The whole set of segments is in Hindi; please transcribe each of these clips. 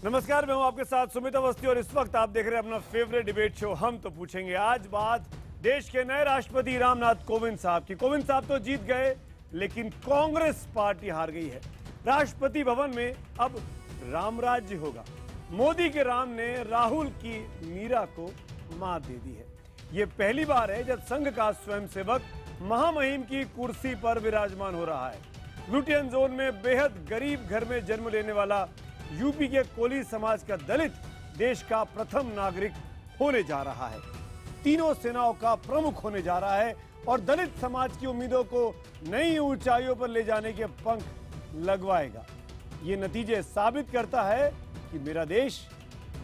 नमस्कार, मैं हूं आपके साथ सुमित अवस्थी और इस वक्त आप देख रहे हैं अपना फेवरेट डिबेट शो हम तो पूछेंगे। आज बात देश के नए राष्ट्रपति रामनाथ कोविंद साहब की। कोविंद साहब तो जीत गए, लेकिन कांग्रेस पार्टी हार गई है। राष्ट्रपति भवन में अब राम राज्य होगा। मोदी के राम ने राहुल की मीरा को मात दे दी है। ये पहली बार है जब संघ का स्वयंसेवक महामहिम की कुर्सी पर विराजमान हो रहा है। लुटियन जोन में बेहद गरीब घर में जन्म लेने वाला यूपी के कोली समाज का दलित देश का प्रथम नागरिक होने जा रहा है, तीनों सेनाओं का प्रमुख होने जा रहा है और दलित समाज की उम्मीदों को नई ऊंचाइयों पर ले जाने के पंख लगवाएगा। ये नतीजे साबित करता है कि मेरा देश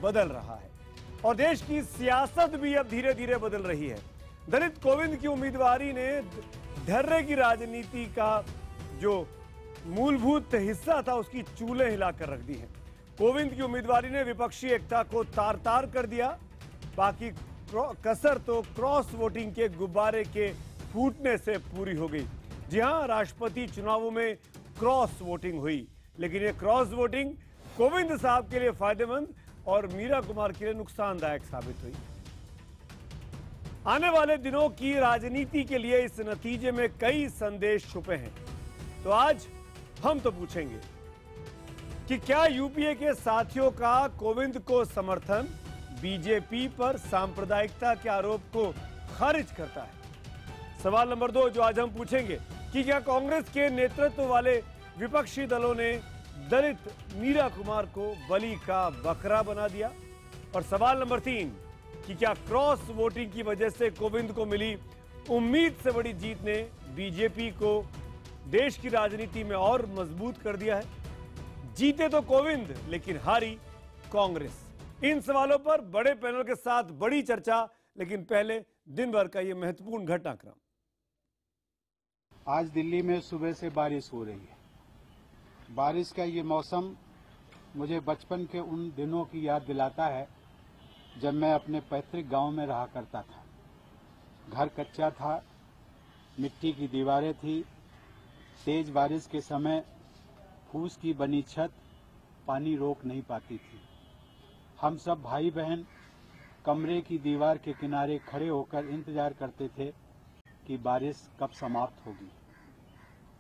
बदल रहा है और देश की सियासत भी अब धीरे धीरे बदल रही है। दलित कोविंद की उम्मीदवारी ने धैर्य की राजनीति का जो मूलभूत हिस्सा था उसकी चूल्हे हिलाकर रख दी है। कोविंद की उम्मीदवारी ने विपक्षी एकता को तार तार कर दिया। बाकी कसर तो क्रॉस वोटिंग के गुब्बारे के फूटने से पूरी हो गई। जी हां, राष्ट्रपति चुनावों में क्रॉस वोटिंग हुई, लेकिन ये क्रॉस वोटिंग कोविंद साहब के लिए फायदेमंद और मीरा कुमार के लिए नुकसानदायक साबित हुई। आने वाले दिनों की राजनीति के लिए इस नतीजे में कई संदेश छुपे हैं। तो आज हम तो पूछेंगे कि क्या यूपीए के साथियों का कोविंद को समर्थन बीजेपी पर सांप्रदायिकता के आरोप को खारिज करता है। सवाल नंबर 2 जो आज हम पूछेंगे कि क्या कांग्रेस के नेतृत्व वाले विपक्षी दलों ने दलित मीरा कुमार को बलि का बकरा बना दिया। और सवाल नंबर 3 कि क्या क्रॉस वोटिंग की वजह से कोविंद को मिली उम्मीद से बड़ी जीत ने बीजेपी को देश की राजनीति में और मजबूत कर दिया है। जीते तो कोविंद, लेकिन हारी कांग्रेस। इन सवालों पर बड़े पैनल के साथ बड़ी चर्चा, लेकिन पहले दिन भर का यह महत्वपूर्ण घटनाक्रम। आज दिल्ली में सुबह से बारिश हो रही है। बारिश का ये मौसम मुझे बचपन के उन दिनों की याद दिलाता है जब मैं अपने पैतृक गांव में रहा करता था। घर कच्चा था, मिट्टी की दीवारें थी। तेज बारिश के समय फूस की बनी छत पानी रोक नहीं पाती थी। हम सब भाई बहन कमरे की दीवार के किनारे खड़े होकर इंतजार करते थे कि बारिश कब समाप्त होगी।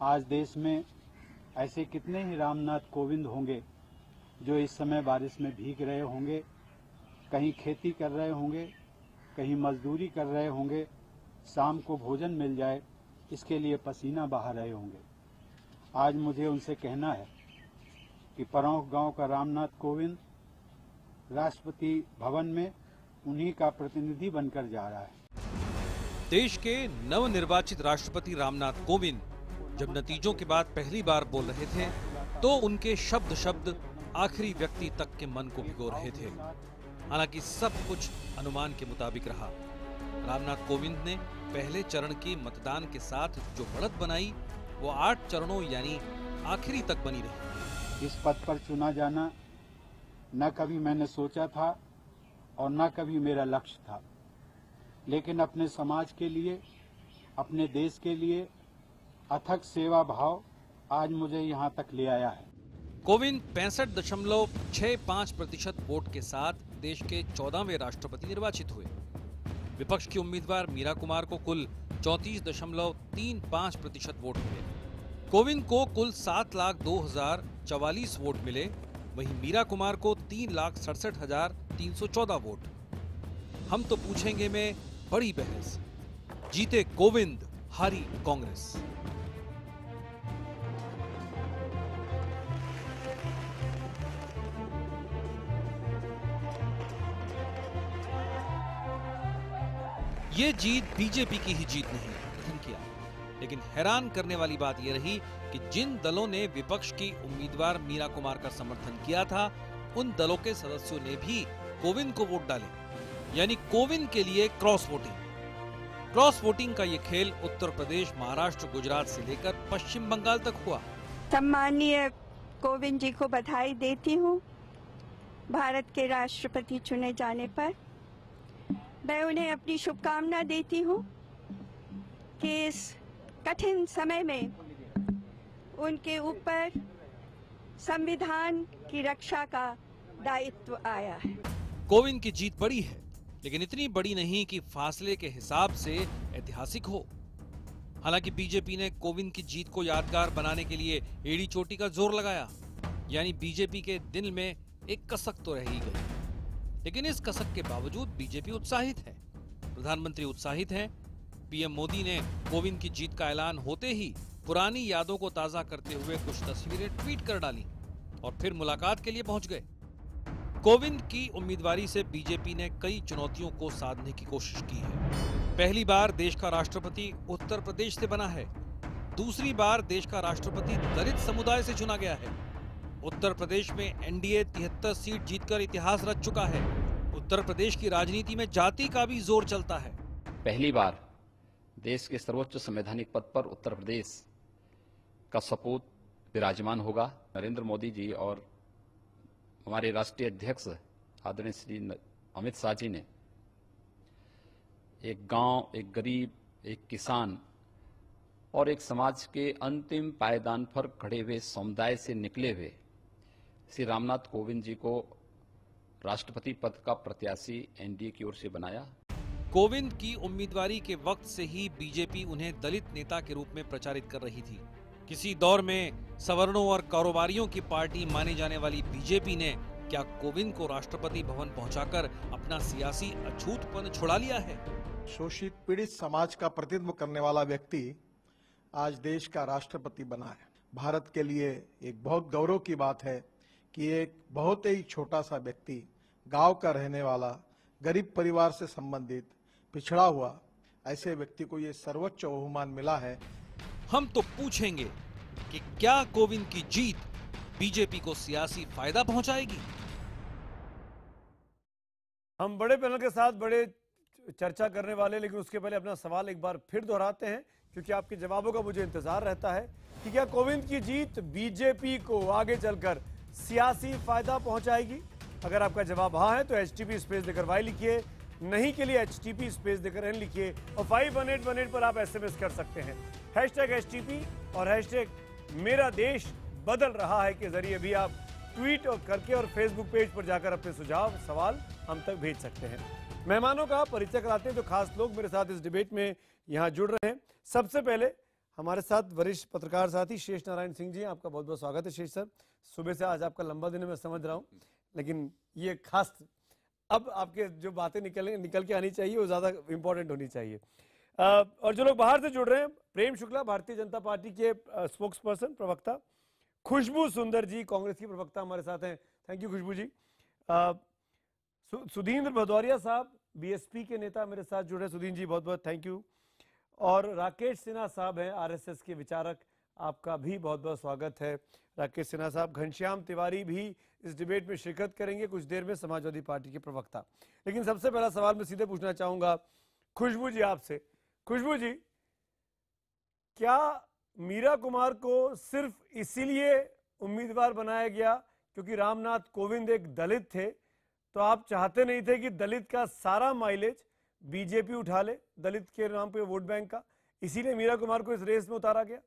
आज देश में ऐसे कितने ही रामनाथ कोविंद होंगे जो इस समय बारिश में भीग रहे होंगे, कहीं खेती कर रहे होंगे, कहीं मजदूरी कर रहे होंगे, शाम को भोजन मिल जाए इसके लिए पसीना बहा रहे होंगे। आज मुझे उनसे कहना है कि परौंख गांव का रामनाथ कोविंद राष्ट्रपति भवन में उन्हीं का प्रतिनिधि बनकर जा रहा है। देश के नवनिर्वाचित राष्ट्रपति रामनाथ कोविंद जब नतीजों के बाद पहली बार बोल रहे थे तो उनके शब्द शब्द आखिरी व्यक्ति तक के मन को भिगो रहे थे। हालांकि सब कुछ अनुमान के मुताबिक रहा। रामनाथ कोविंद ने पहले चरण के मतदान के साथ जो बढ़त बनाई वो 8 चरणों यानी आखिरी तक बनी रही। इस पद पर चुना जाना न कभी मैंने सोचा था और न कभी मेरा लक्ष्य था, लेकिन अपने समाज के लिए, अपने देश के लिए अथक सेवा भाव आज मुझे यहाँ तक ले आया है। कोविंद 65.65% वोट के साथ देश के 14वें राष्ट्रपति निर्वाचित हुए। विपक्ष की उम्मीदवार मीरा कुमार को कुल 34.35% वोट मिले। कोविंद को कुल 7,02,044 वोट मिले, वहीं मीरा कुमार को 3,67,314 वोट। हम तो पूछेंगे में बड़ी बहस, जीते कोविंद, हारी कांग्रेस। ये जीत बीजेपी की ही जीत नहीं किया, लेकिन हैरान करने वाली बात यह रही कि जिन दलों ने विपक्ष की उम्मीदवार मीरा कुमार का समर्थन किया था उन दलों के सदस्यों ने भी कोविंद को वोट डाले, यानी कोविंद के लिए क्रॉस वोटिंग। क्रॉस वोटिंग का ये खेल उत्तर प्रदेश, महाराष्ट्र, गुजरात से लेकर पश्चिम बंगाल तक हुआ। सम्मानीय कोविंद जी को बधाई देती हूँ भारत के राष्ट्रपति चुने जाने पर। मैं उन्हें अपनी शुभकामना देती हूँ कि इस कठिन समय में उनके ऊपर संविधान की रक्षा का दायित्व आया है। कोविंद की जीत बड़ी है, लेकिन इतनी बड़ी नहीं कि फासले के हिसाब से ऐतिहासिक हो। हालांकि बीजेपी ने कोविंद की जीत को यादगार बनाने के लिए एड़ी चोटी का जोर लगाया, यानी बीजेपी के दिल में एक कसक तो रह ही गई। लेकिन इस कसक के बावजूद बीजेपी उत्साहित है, प्रधानमंत्री उत्साहित हैं। पीएम मोदी ने कोविंद की जीत का ऐलान होते ही पुरानी यादों को ताजा करते हुए कुछ तस्वीरें ट्वीट कर डाली और फिर मुलाकात के लिए पहुंच गए। कोविंद की उम्मीदवारी से बीजेपी ने कई चुनौतियों को साधने की कोशिश की है। पहली बार देश का राष्ट्रपति उत्तर प्रदेश से बना है। दूसरी बार देश का राष्ट्रपति दलित समुदाय से चुना गया है। उत्तर प्रदेश में एनडीए 73 सीट जीतकर इतिहास रच चुका है। उत्तर प्रदेश की राजनीति में जाति का भी जोर चलता है। पहली बार देश के सर्वोच्च संवैधानिक पद पर उत्तर प्रदेश का सपूत विराजमान होगा। नरेंद्र मोदी जी और हमारे राष्ट्रीय अध्यक्ष आदरणीय श्री अमित शाह जी ने एक गांव, एक गरीब, एक किसान और एक समाज के अंतिम पायदान पर खड़े हुए समुदाय से निकले हुए श्री रामनाथ कोविंद जी को राष्ट्रपति पद का प्रत्याशी एनडीए की ओर से बनाया। कोविंद की उम्मीदवारी के वक्त से ही बीजेपी उन्हें दलित नेता के रूप में प्रचारित कर रही थी। किसी दौर में सवर्णों और कारोबारियों की पार्टी माने जाने वाली बीजेपी ने क्या कोविंद को राष्ट्रपति भवन पहुंचाकर अपना सियासी अछूतपन छुड़ा लिया है? शोषित पीड़ित समाज का प्रतिनिधित्व करने वाला व्यक्ति आज देश का राष्ट्रपति बना है। भारत के लिए एक बहुत गौरव की बात है कि एक बहुत ही छोटा सा व्यक्ति, गांव का रहने वाला, गरीब परिवार से संबंधित, पिछड़ा हुआ ऐसे व्यक्ति को ये सर्वोच्च बहुमान मिला है। हम तो पूछेंगे कि क्या कोविंद की जीत बीजेपी को सियासी फायदा पहुंचाएगी? हम बड़े पैनल के साथ बड़े चर्चा करने वाले, लेकिन उसके पहले अपना सवाल एक बार फिर दोहराते हैं, क्योंकि आपके जवाबों का मुझे इंतजार रहता है कि क्या कोविंद की जीत बीजेपी को आगे चलकर सियासी फायदा पहुंचाएगी? अगर आपका जवाब हाँ है तो HTP स्पेस देकर वाई लिखिए, नहीं के लिए HTP स्पेस देकर एन लिखिए और 51818 पर आप SMS कर सकते हैं। #HTP और #मेरा देश बदल रहा है के जरिए भी आप ट्वीट और करके और फेसबुक पेज पर जाकर अपने सुझाव, सवाल हम तक भेज सकते हैं। मेहमानों का परिचय कराते हैं, जो खास लोग मेरे साथ इस डिबेट में यहाँ जुड़ रहे हैं। सबसे पहले हमारे साथ वरिष्ठ पत्रकार साथी शेष नारायण सिंह जी, आपका बहुत बहुत स्वागत है। शेष सर, सुबह से आज आपका लंबा दिन है, मैं समझ रहा हूँ, लेकिन ये खास अब आपके जो बातें निकल के आनी चाहिए वो ज्यादा इंपॉर्टेंट होनी चाहिए। और जो लोग बाहर से जुड़ रहे हैं, प्रेम शुक्ला भारतीय जनता पार्टी के स्पोक्स पर्सन, प्रवक्ता, खुशबू सुंदर जी कांग्रेस की प्रवक्ता हमारे साथ हैं, थैंक यू खुशबू जी। सुधींद्र भदौरिया साहब बीएसपी के नेता मेरे साथ जुड़ रहे हैं, सुधींद्र जी बहुत बहुत थैंक यू। और राकेश सिन्हा साहब हैं आरएसएस के विचारक, आपका भी बहुत बहुत स्वागत है राकेश सिन्हा साहब। घनश्याम तिवारी भी इस डिबेट में शिरकत करेंगे कुछ देर में, समाजवादी पार्टी के प्रवक्ता। लेकिन सबसे पहला सवाल मैं सीधे पूछना चाहूंगा खुशबू जी आपसे। खुशबू जी, क्या मीरा कुमार को सिर्फ इसीलिए उम्मीदवार बनाया गया क्योंकि रामनाथ कोविंद एक दलित थे, तो आप चाहते नहीं थे कि दलित का सारा माइलेज बीजेपी उठा ले दलित के नाम पे वोट बैंक का, इसीलिए मीरा कुमार को इस रेस में उतारा गया?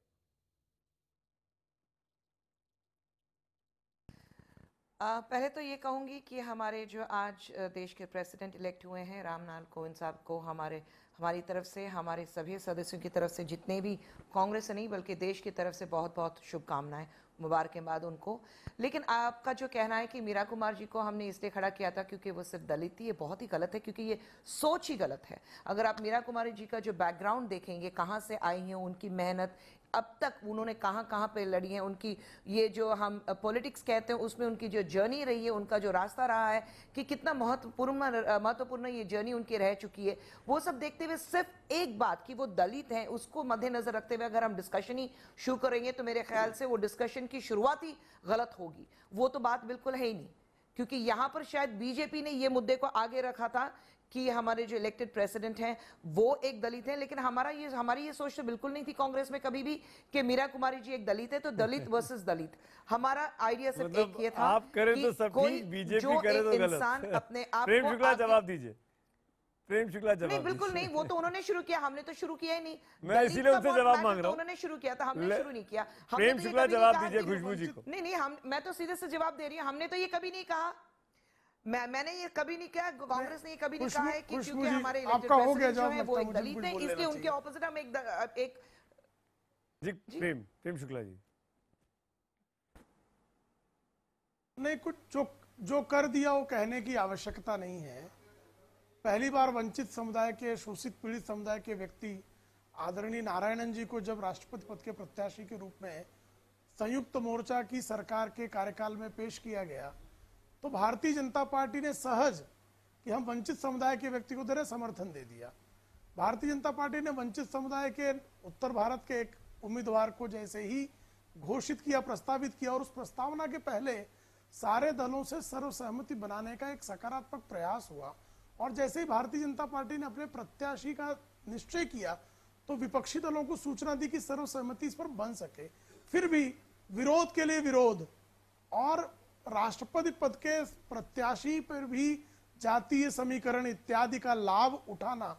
पहले तो ये कहूँगी कि हमारे जो आज देश के प्रेसिडेंट इलेक्ट हुए हैं रामनाथ कोविंद साहब को हमारी तरफ से, हमारे सभी सदस्यों की तरफ से, जितने भी कांग्रेस से नहीं बल्कि देश की तरफ से बहुत बहुत शुभकामनाएं, मुबारकबाद उनको। लेकिन आपका जो कहना है कि मीरा कुमार जी को हमने इसलिए खड़ा किया था क्योंकि वो सिर्फ दलित थी, ये बहुत ही गलत है, क्योंकि ये सोच ही गलत है। अगर आप मीरा कुमारी जी का जो बैकग्राउंड देखेंगे, कहाँ से आई हैं, उनकी मेहनत, अब तक उन्होंने कहाँ पे लड़ी है, उनकी ये जो हम पॉलिटिक्स कहते हैं उसमें उनकी जो जर्नी रही है, उनका जो रास्ता रहा है कि कितना महत्वपूर्ण ये जर्नी उनकी रह चुकी है, वो सब देखते हुए सिर्फ एक बात कि वो दलित हैं उसको मद्देनजर रखते हुए अगर हम डिस्कशन ही शुरू करेंगे तो मेरे ख्याल से वो डिस्कशन की शुरुआत ही गलत होगी। वो तो बात बिल्कुल है ही नहीं, क्योंकि यहाँ पर शायद बीजेपी ने ये मुद्दे को आगे रखा था कि हमारे जो इलेक्टेड प्रेसिडेंट हैं वो एक दलित हैं, लेकिन हमारी ये सोच तो बिल्कुल नहीं थी कांग्रेस में कभी भी कि मीरा कुमारी जी एक दलित है तो दलित वर्सेस दलित। हमारा आइडिया सिर्फ एक ये था, आप करें तो सब ठीक, बीजेपी करे तो गलत। इंसान अपने आप प्रेम शुक्ला जवाब दीजिए, प्रेम शुक्ला जवाब। नहीं बिल्कुल नहीं, वो तो उन्होंने शुरू किया, हमने तो शुरू किया ही नहीं। मैं इसीलिए उनसे जवाब मांग रहा हूं। उन्होंने शुरू किया था, हमने शुरू नहीं किया। प्रेम शुक्ला जवाब दीजिए खुशबू जी को। नहीं, मैं तो सीधे से जवाब दे रही हूँ, हमने तो ये कभी नहीं कहा मैंने ये कभी नहीं कहा, कांग्रेस ने ये कभी नहीं खुशबू- कहा है कि खुशबू क्योंकि जी, हमारे आपका हो गया इलेक्टेड जो जवाब, है वो लगता है एक मुझे दलित कुछ है, बोल इसलिए लेना उनके चाहिए। ऑपोजिट हम एक जी प्रेम शुक्ला जी। नहीं, कुछ जो कर दिया वो कहने की आवश्यकता नहीं है। पहली बार वंचित समुदाय के, शोषित पीड़ित समुदाय के व्यक्ति आदरणीय नारायणन जी को जब राष्ट्रपति पद के प्रत्याशी के रूप में संयुक्त मोर्चा की सरकार के कार्यकाल में पेश किया गया, तो भारतीय जनता पार्टी ने सहज कि हम वंचित समुदाय के व्यक्ति को दे रहे समर्थन दे दिया। भारतीय जनता पार्टी ने वंचित समुदाय के उत्तर भारत के एक उम्मीदवार को जैसे ही घोषित किया, प्रस्तावित किया, और उस प्रस्तावना के पहले सारे दलों से सर्वसहमति बनाने का एक सकारात्मक प्रयास हुआ, और जैसे ही भारतीय जनता पार्टी ने अपने प्रत्याशी का निश्चय किया तो विपक्षी दलों को सूचना दी कि सर्वसहमति इस पर बन सके। फिर भी विरोध के लिए विरोध और राष्ट्रपति पद के प्रत्याशी पर भी जातीय समीकरण इत्यादि का लाभ उठाना,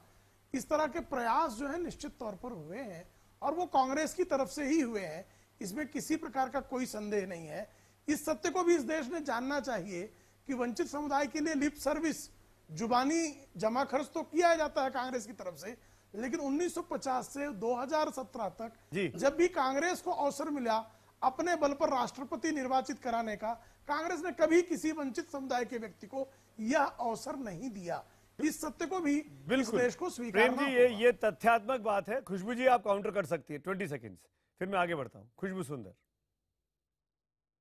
इस तरह के प्रयास जो है निश्चित तौर पर हुए हैं, और वो कांग्रेस की तरफ से ही हुए हैं, इसमें किसी प्रकार का कोई संदेह नहीं है। इस सत्य को भी इस देश ने जानना चाहिए कि वंचित समुदाय के लिए लिप सर्विस, जुबानी जमा खर्च तो किया जाता है कांग्रेस की तरफ से, लेकिन 1950 से 2017 तक जब भी कांग्रेस को अवसर मिला अपने बल पर राष्ट्रपति निर्वाचित कराने का, कांग्रेस ने कभी किसी वंचित समुदाय के व्यक्ति को यह अवसर नहीं दिया। इस सत्य को भी इस देश को स्वीकारना प्रेम जी, ये तथ्यात्मक बात है। खुशबू जी आप काउंटर कर सकती है 20 सेकंड्स, फिर मैं आगे बढ़ता हूं। खुशबू सुंदर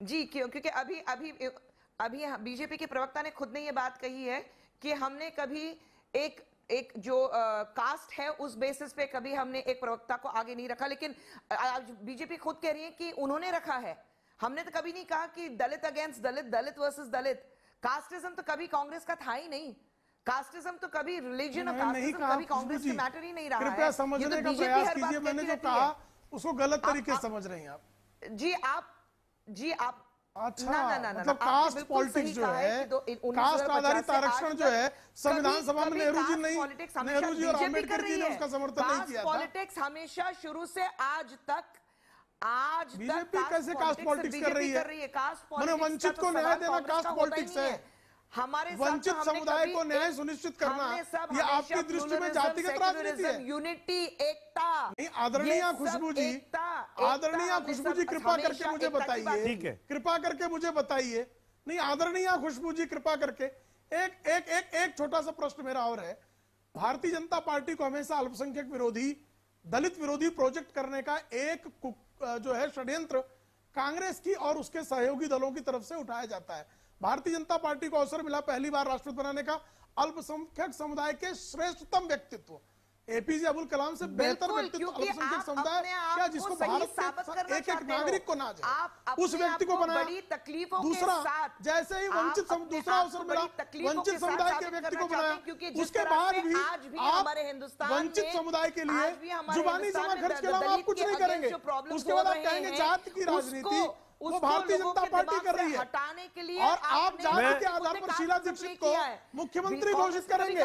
जी, क्योंकि अभी बीजेपी के प्रवक्ता ने खुद ने ये बात कही है कि हमने कभी एक जो कास्ट है उस बेसिस पे कभी हमने एक प्रवक्ता को आगे नहीं रखा, लेकिन आज बीजेपी खुद कह रही है कि उन्होंने रखा है। हमने तो कभी नहीं कहा कि दलित अगेंस्ट दलित, दलित वर्सेस दलित। कास्टिज्म तो कभी कांग्रेस का था ही नहीं। कास्टिज्म तो कभी रिलीजन और कास्टिज्म कभी कांग्रेस के मैटर ही नहीं रहा है। कृपया समझने का प्रयास कीजिए, मैंने जो कहा उसको गलत तरीके से समझ रही हैं आप। जी आप अच्छा, मतलब कास्ट पॉलिटिक्स जो है, कास्ट आधारित आरक्षण जो है, संविधान सभा में नेहरू जी और अम्बेडकर जी ने उसका समर्थन नहीं किया था। पॉलिटिक्स हमेशा शुरू से आज तक बीजेपी कैसे कास्ट पॉलिटिक्स कर रही है? मैंने वंचित को न्याय देना कास्ट पॉलिटिक्स है। हमारे वंचित समुदाय को न्याय सुनिश्चित करना ये आपकी दृष्टि में जातिगत राजनीति है। यूनिटी, एकता। नहीं, आदरणीय खुशबू जी, कृपा करके मुझे बताइए, ठीक है, कृपा करके मुझे बताइए। नहीं, आदरणीय खुशबू जी, कृपा करके एक छोटा सा प्रश्न मेरा और है। भारतीय जनता पार्टी को हमेशा अल्पसंख्यक विरोधी, दलित विरोधी प्रोजेक्ट करने का एक जो है षड्यंत्र कांग्रेस की और उसके सहयोगी दलों की तरफ से उठाया जाता है। भारतीय जनता पार्टी को अवसर मिला पहली बार राष्ट्रपति बनाने का, अल्पसंख्यक समुदाय के श्रेष्ठतम व्यक्तित्व एपीजे अब्दुल कलाम से बेहतर व्यक्तित्व अल्पसंख्यक समुदाय क्या, जिसको भारत के एक नागरिक को ना जाए, उस व्यक्ति को बनाया। दूसरा, जैसे ही वंचित दूसरा अवसर मिला, वंचित समुदाय के व्यक्ति को बनाया। उसके बाद भी आप वंचित समुदाय के लिए जुबानी जमा खर्च के अलावा आप कुछ नहीं करेंगे। उसके बाद आप कहेंगे जाति की राजनीति वो भारतीय जनता पार्टी कर रही है, हटाने के लिए और आप जाति के आधार पर शीला दीक्षित को मुख्यमंत्री घोषित करेंगे।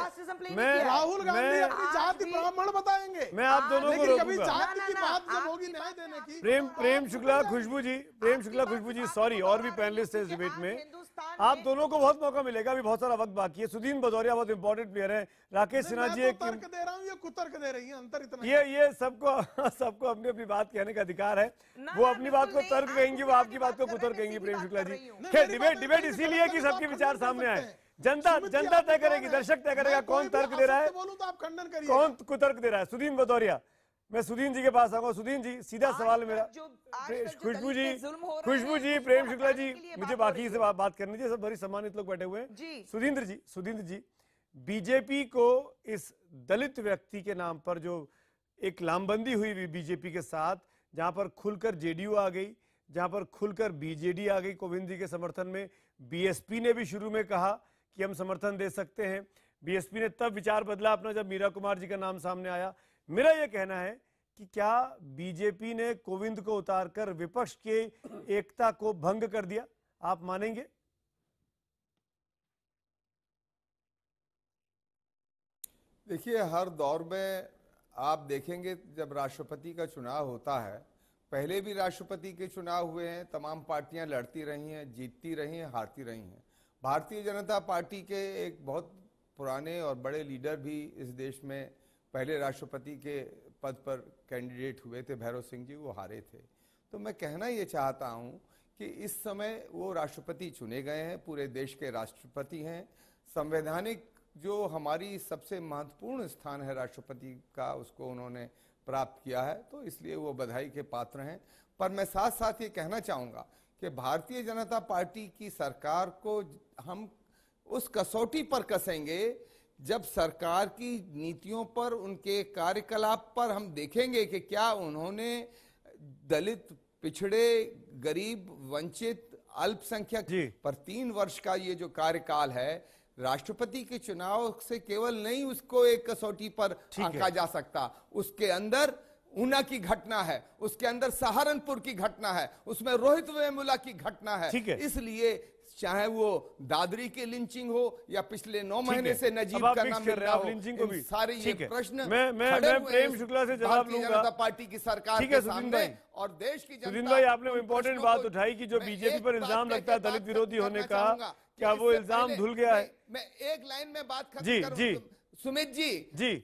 राहुल गांधी अपनी जाति ब्राह्मण बताएंगे। मैं आप दोनों को लेकिन कभी रोकूंगा। जाति की बात जब होगी न्याय देने की। प्रेम शुक्ला खुशबू जी, सॉरी, और भी पैनलिस्ट है इस डिबेट में, आप दोनों को बहुत मौका मिलेगा, अभी बहुत सारा वक्त बाकी है। सुदीन भदौरिया बहुत इंपॉर्टेंट प्लेयर है, राकेश सिन्हा जी एक तर्क दे रहा हूँ, ये कुतर्क दे रही है, अंतर इतना ये सबको अपनी अपनी बात कहने का अधिकार है। वो अपनी बात को तर्क कहेंगी, वो आपकी बात को कुतर्क कहेंगी। प्रेम शुक्ला जी, खैर डिबेट इसीलिए कि सबके विचार सामने आए। जनता तय करेगी, दर्शक तय करेगा कौन तर्क दे रहा है, कौन कुतर्क दे रहा है। सुदीन भदौरिया, मैं सुदीन जी के पास आऊंगा। सुदीन जी, सीधा सवाल मेरा। खुशबू जी, प्रेम शुक्ला जी, मुझे बाकी से बात करनी चाहिए, सब बड़ी सम्मानित लोग बैठे हुए हैं। सुधींद्र जी, बीजेपी को इस दलित व्यक्ति के नाम पर जो एक लामबंदी हुई बीजेपी के साथ, जहां पर खुलकर जेडीयू आ गई, जहां पर खुलकर बीजेडी आ गई कोविंद जी के समर्थन में, बीएसपी ने भी शुरू में कहा कि हम समर्थन दे सकते हैं। बीएसपी ने तब विचार बदला अपना जब मीरा कुमार जी का नाम सामने आया। मेरा यह कहना है कि क्या बीजेपी ने कोविंद को उतारकर विपक्ष के एकता को भंग कर दिया? आप मानेंगे? देखिए, हर दौर में आप देखेंगे जब राष्ट्रपति का चुनाव होता है, पहले भी राष्ट्रपति के चुनाव हुए हैं, तमाम पार्टियां लड़ती रही हैं, जीतती रही हैं, हारती रही हैं। भारतीय जनता पार्टी के एक बहुत पुराने और बड़े लीडर भी इस देश में पहले राष्ट्रपति के पद पर कैंडिडेट हुए थे, भैरव सिंह जी, वो हारे थे। तो मैं कहना ये चाहता हूँ कि इस समय वो राष्ट्रपति चुने गए हैं, पूरे देश के राष्ट्रपति हैं। संवैधानिक जो हमारी सबसे महत्वपूर्ण स्थान है राष्ट्रपति का, उसको उन्होंने प्राप्त किया है, तो इसलिए वो बधाई के पात्र हैं। पर मैं साथ साथ ये कहना चाहूँगा कि भारतीय जनता पार्टी की सरकार को हम उस कसौटी पर कसेंगे जब सरकार की नीतियों पर, उनके कार्यकलाप पर हम देखेंगे कि क्या उन्होंने दलित, पिछड़े, गरीब, वंचित, अल्पसंख्यक पर 3 वर्ष का ये जो कार्यकाल है, राष्ट्रपति के चुनाव से केवल नहीं उसको एक कसौटी पर आंका जा सकता। उसके अंदर ऊना की घटना है, उसके अंदर सहारनपुर की घटना है, उसमें रोहित वेमुला की घटना है। इसलिए चाहे वो दादरी की लिंचिंग हो या पिछले 9 महीने से नजीब का नाम मिल रहा हो, सारे ये प्रश्न मैं प्रेम शुक्ला से जवाब लूंगा। जनता पार्टी की सरकार के सामने और देश की जनता। सुधीन भाई, आपने इम्पोर्टेंट बात उठाई कि जो बीजेपी पर इल्जाम लगता है दलित विरोधी होने का, क्या वो इल्जाम धुल गया है? मैं एक लाइन में बात खत्म करूंगा सुमित जी।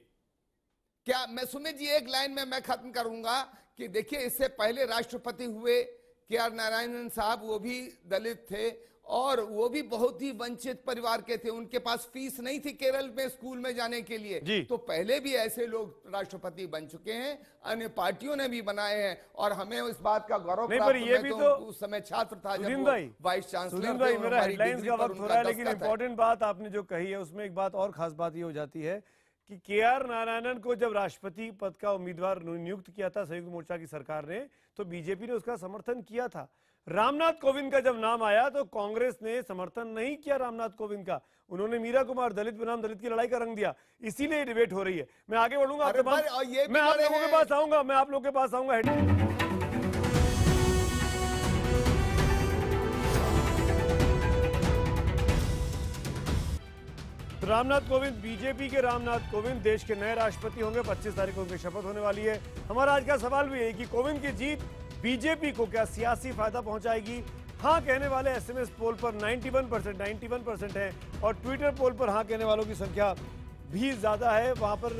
क्या मैं सुमित जी एक लाइन में मैं खत्म करूंगा कि देखिए, इससे पहले राष्ट्रपति हुए KR नारायणन साहब, वो भी दलित थे और वो भी बहुत ही वंचित परिवार के थे। उनके पास फीस नहीं थी केरल में स्कूल में जाने के लिए। तो पहले भी ऐसे लोग राष्ट्रपति बन चुके हैं, अन्य पार्टियों ने भी बनाए हैं और हमें इस बात का गौरव प्राप्त है। मैं तो उस समय छात्र था जब वो वाइस चांसलर थे। मेरा हेडलाइंस का वक्त हो रहा है, लेकिन इंपॉर्टेंट बात आपने जो कही है उसमें एक बात और खास बात ये हो जाती है कि KR नारायणन को जब राष्ट्रपति पद का उम्मीदवार नियुक्त किया था संयुक्त मोर्चा की सरकार ने, तो बीजेपी ने उसका समर्थन किया था। रामनाथ कोविंद का जब नाम आया तो कांग्रेस ने समर्थन नहीं किया रामनाथ कोविंद का। उन्होंने मीरा कुमार, दलित बनाम दलित की लड़ाई का रंग दिया। इसीलिए ये डिबेट हो रही है। मैं आगे बढ़ूंगा आपके पास, मैं आप लोगों के पास आऊंगा, मैं आप लोगों के पास आऊंगा। रामनाथ कोविंद, बीजेपी के रामनाथ कोविंद देश के नए राष्ट्रपति होंगे। 25 तारीख को उनकी शपथ होने वाली है। हमारा आज का सवाल भी है कि कोविंद की जीत बीजेपी को क्या सियासी फायदा पहुंचाएगी? हाँ कहने वाले SMS पोल पर 91% है और ट्विटर पोल पर हाँ कहने वालों की संख्या भी ज्यादा है। वहां पर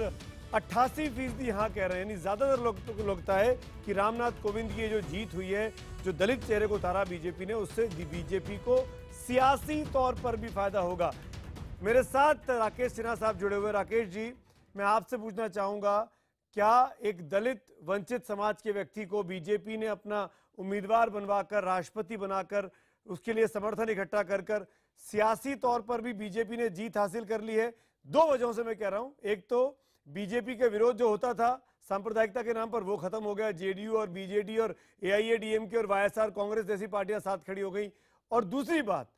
88% हाँ कह रहे हैं, यानी ज्यादातर लोग को लगता है कि रामनाथ कोविंद की जो जीत हुई है, जो दलित चेहरे को उतारा बीजेपी ने, उससे बीजेपी को सियासी तौर पर भी फायदा होगा। मेरे साथ राकेश सिन्हा साहब जुड़े हुए। राकेश जी, मैं आपसे पूछना चाहूंगा, क्या एक दलित वंचित समाज के व्यक्ति को बीजेपी ने अपना उम्मीदवार बनवाकर, राष्ट्रपति बनाकर, उसके लिए समर्थन इकट्ठा कर सियासी तौर पर भी बीजेपी ने जीत हासिल कर ली है? 2 वजहों से मैं कह रहा हूं। एक तो बीजेपी का विरोध जो होता था सांप्रदायिकता के नाम पर, वो खत्म हो गया। JDU और BJD और AIADMK और YSR कांग्रेस जैसी पार्टियां साथ खड़ी हो गई। और दूसरी बात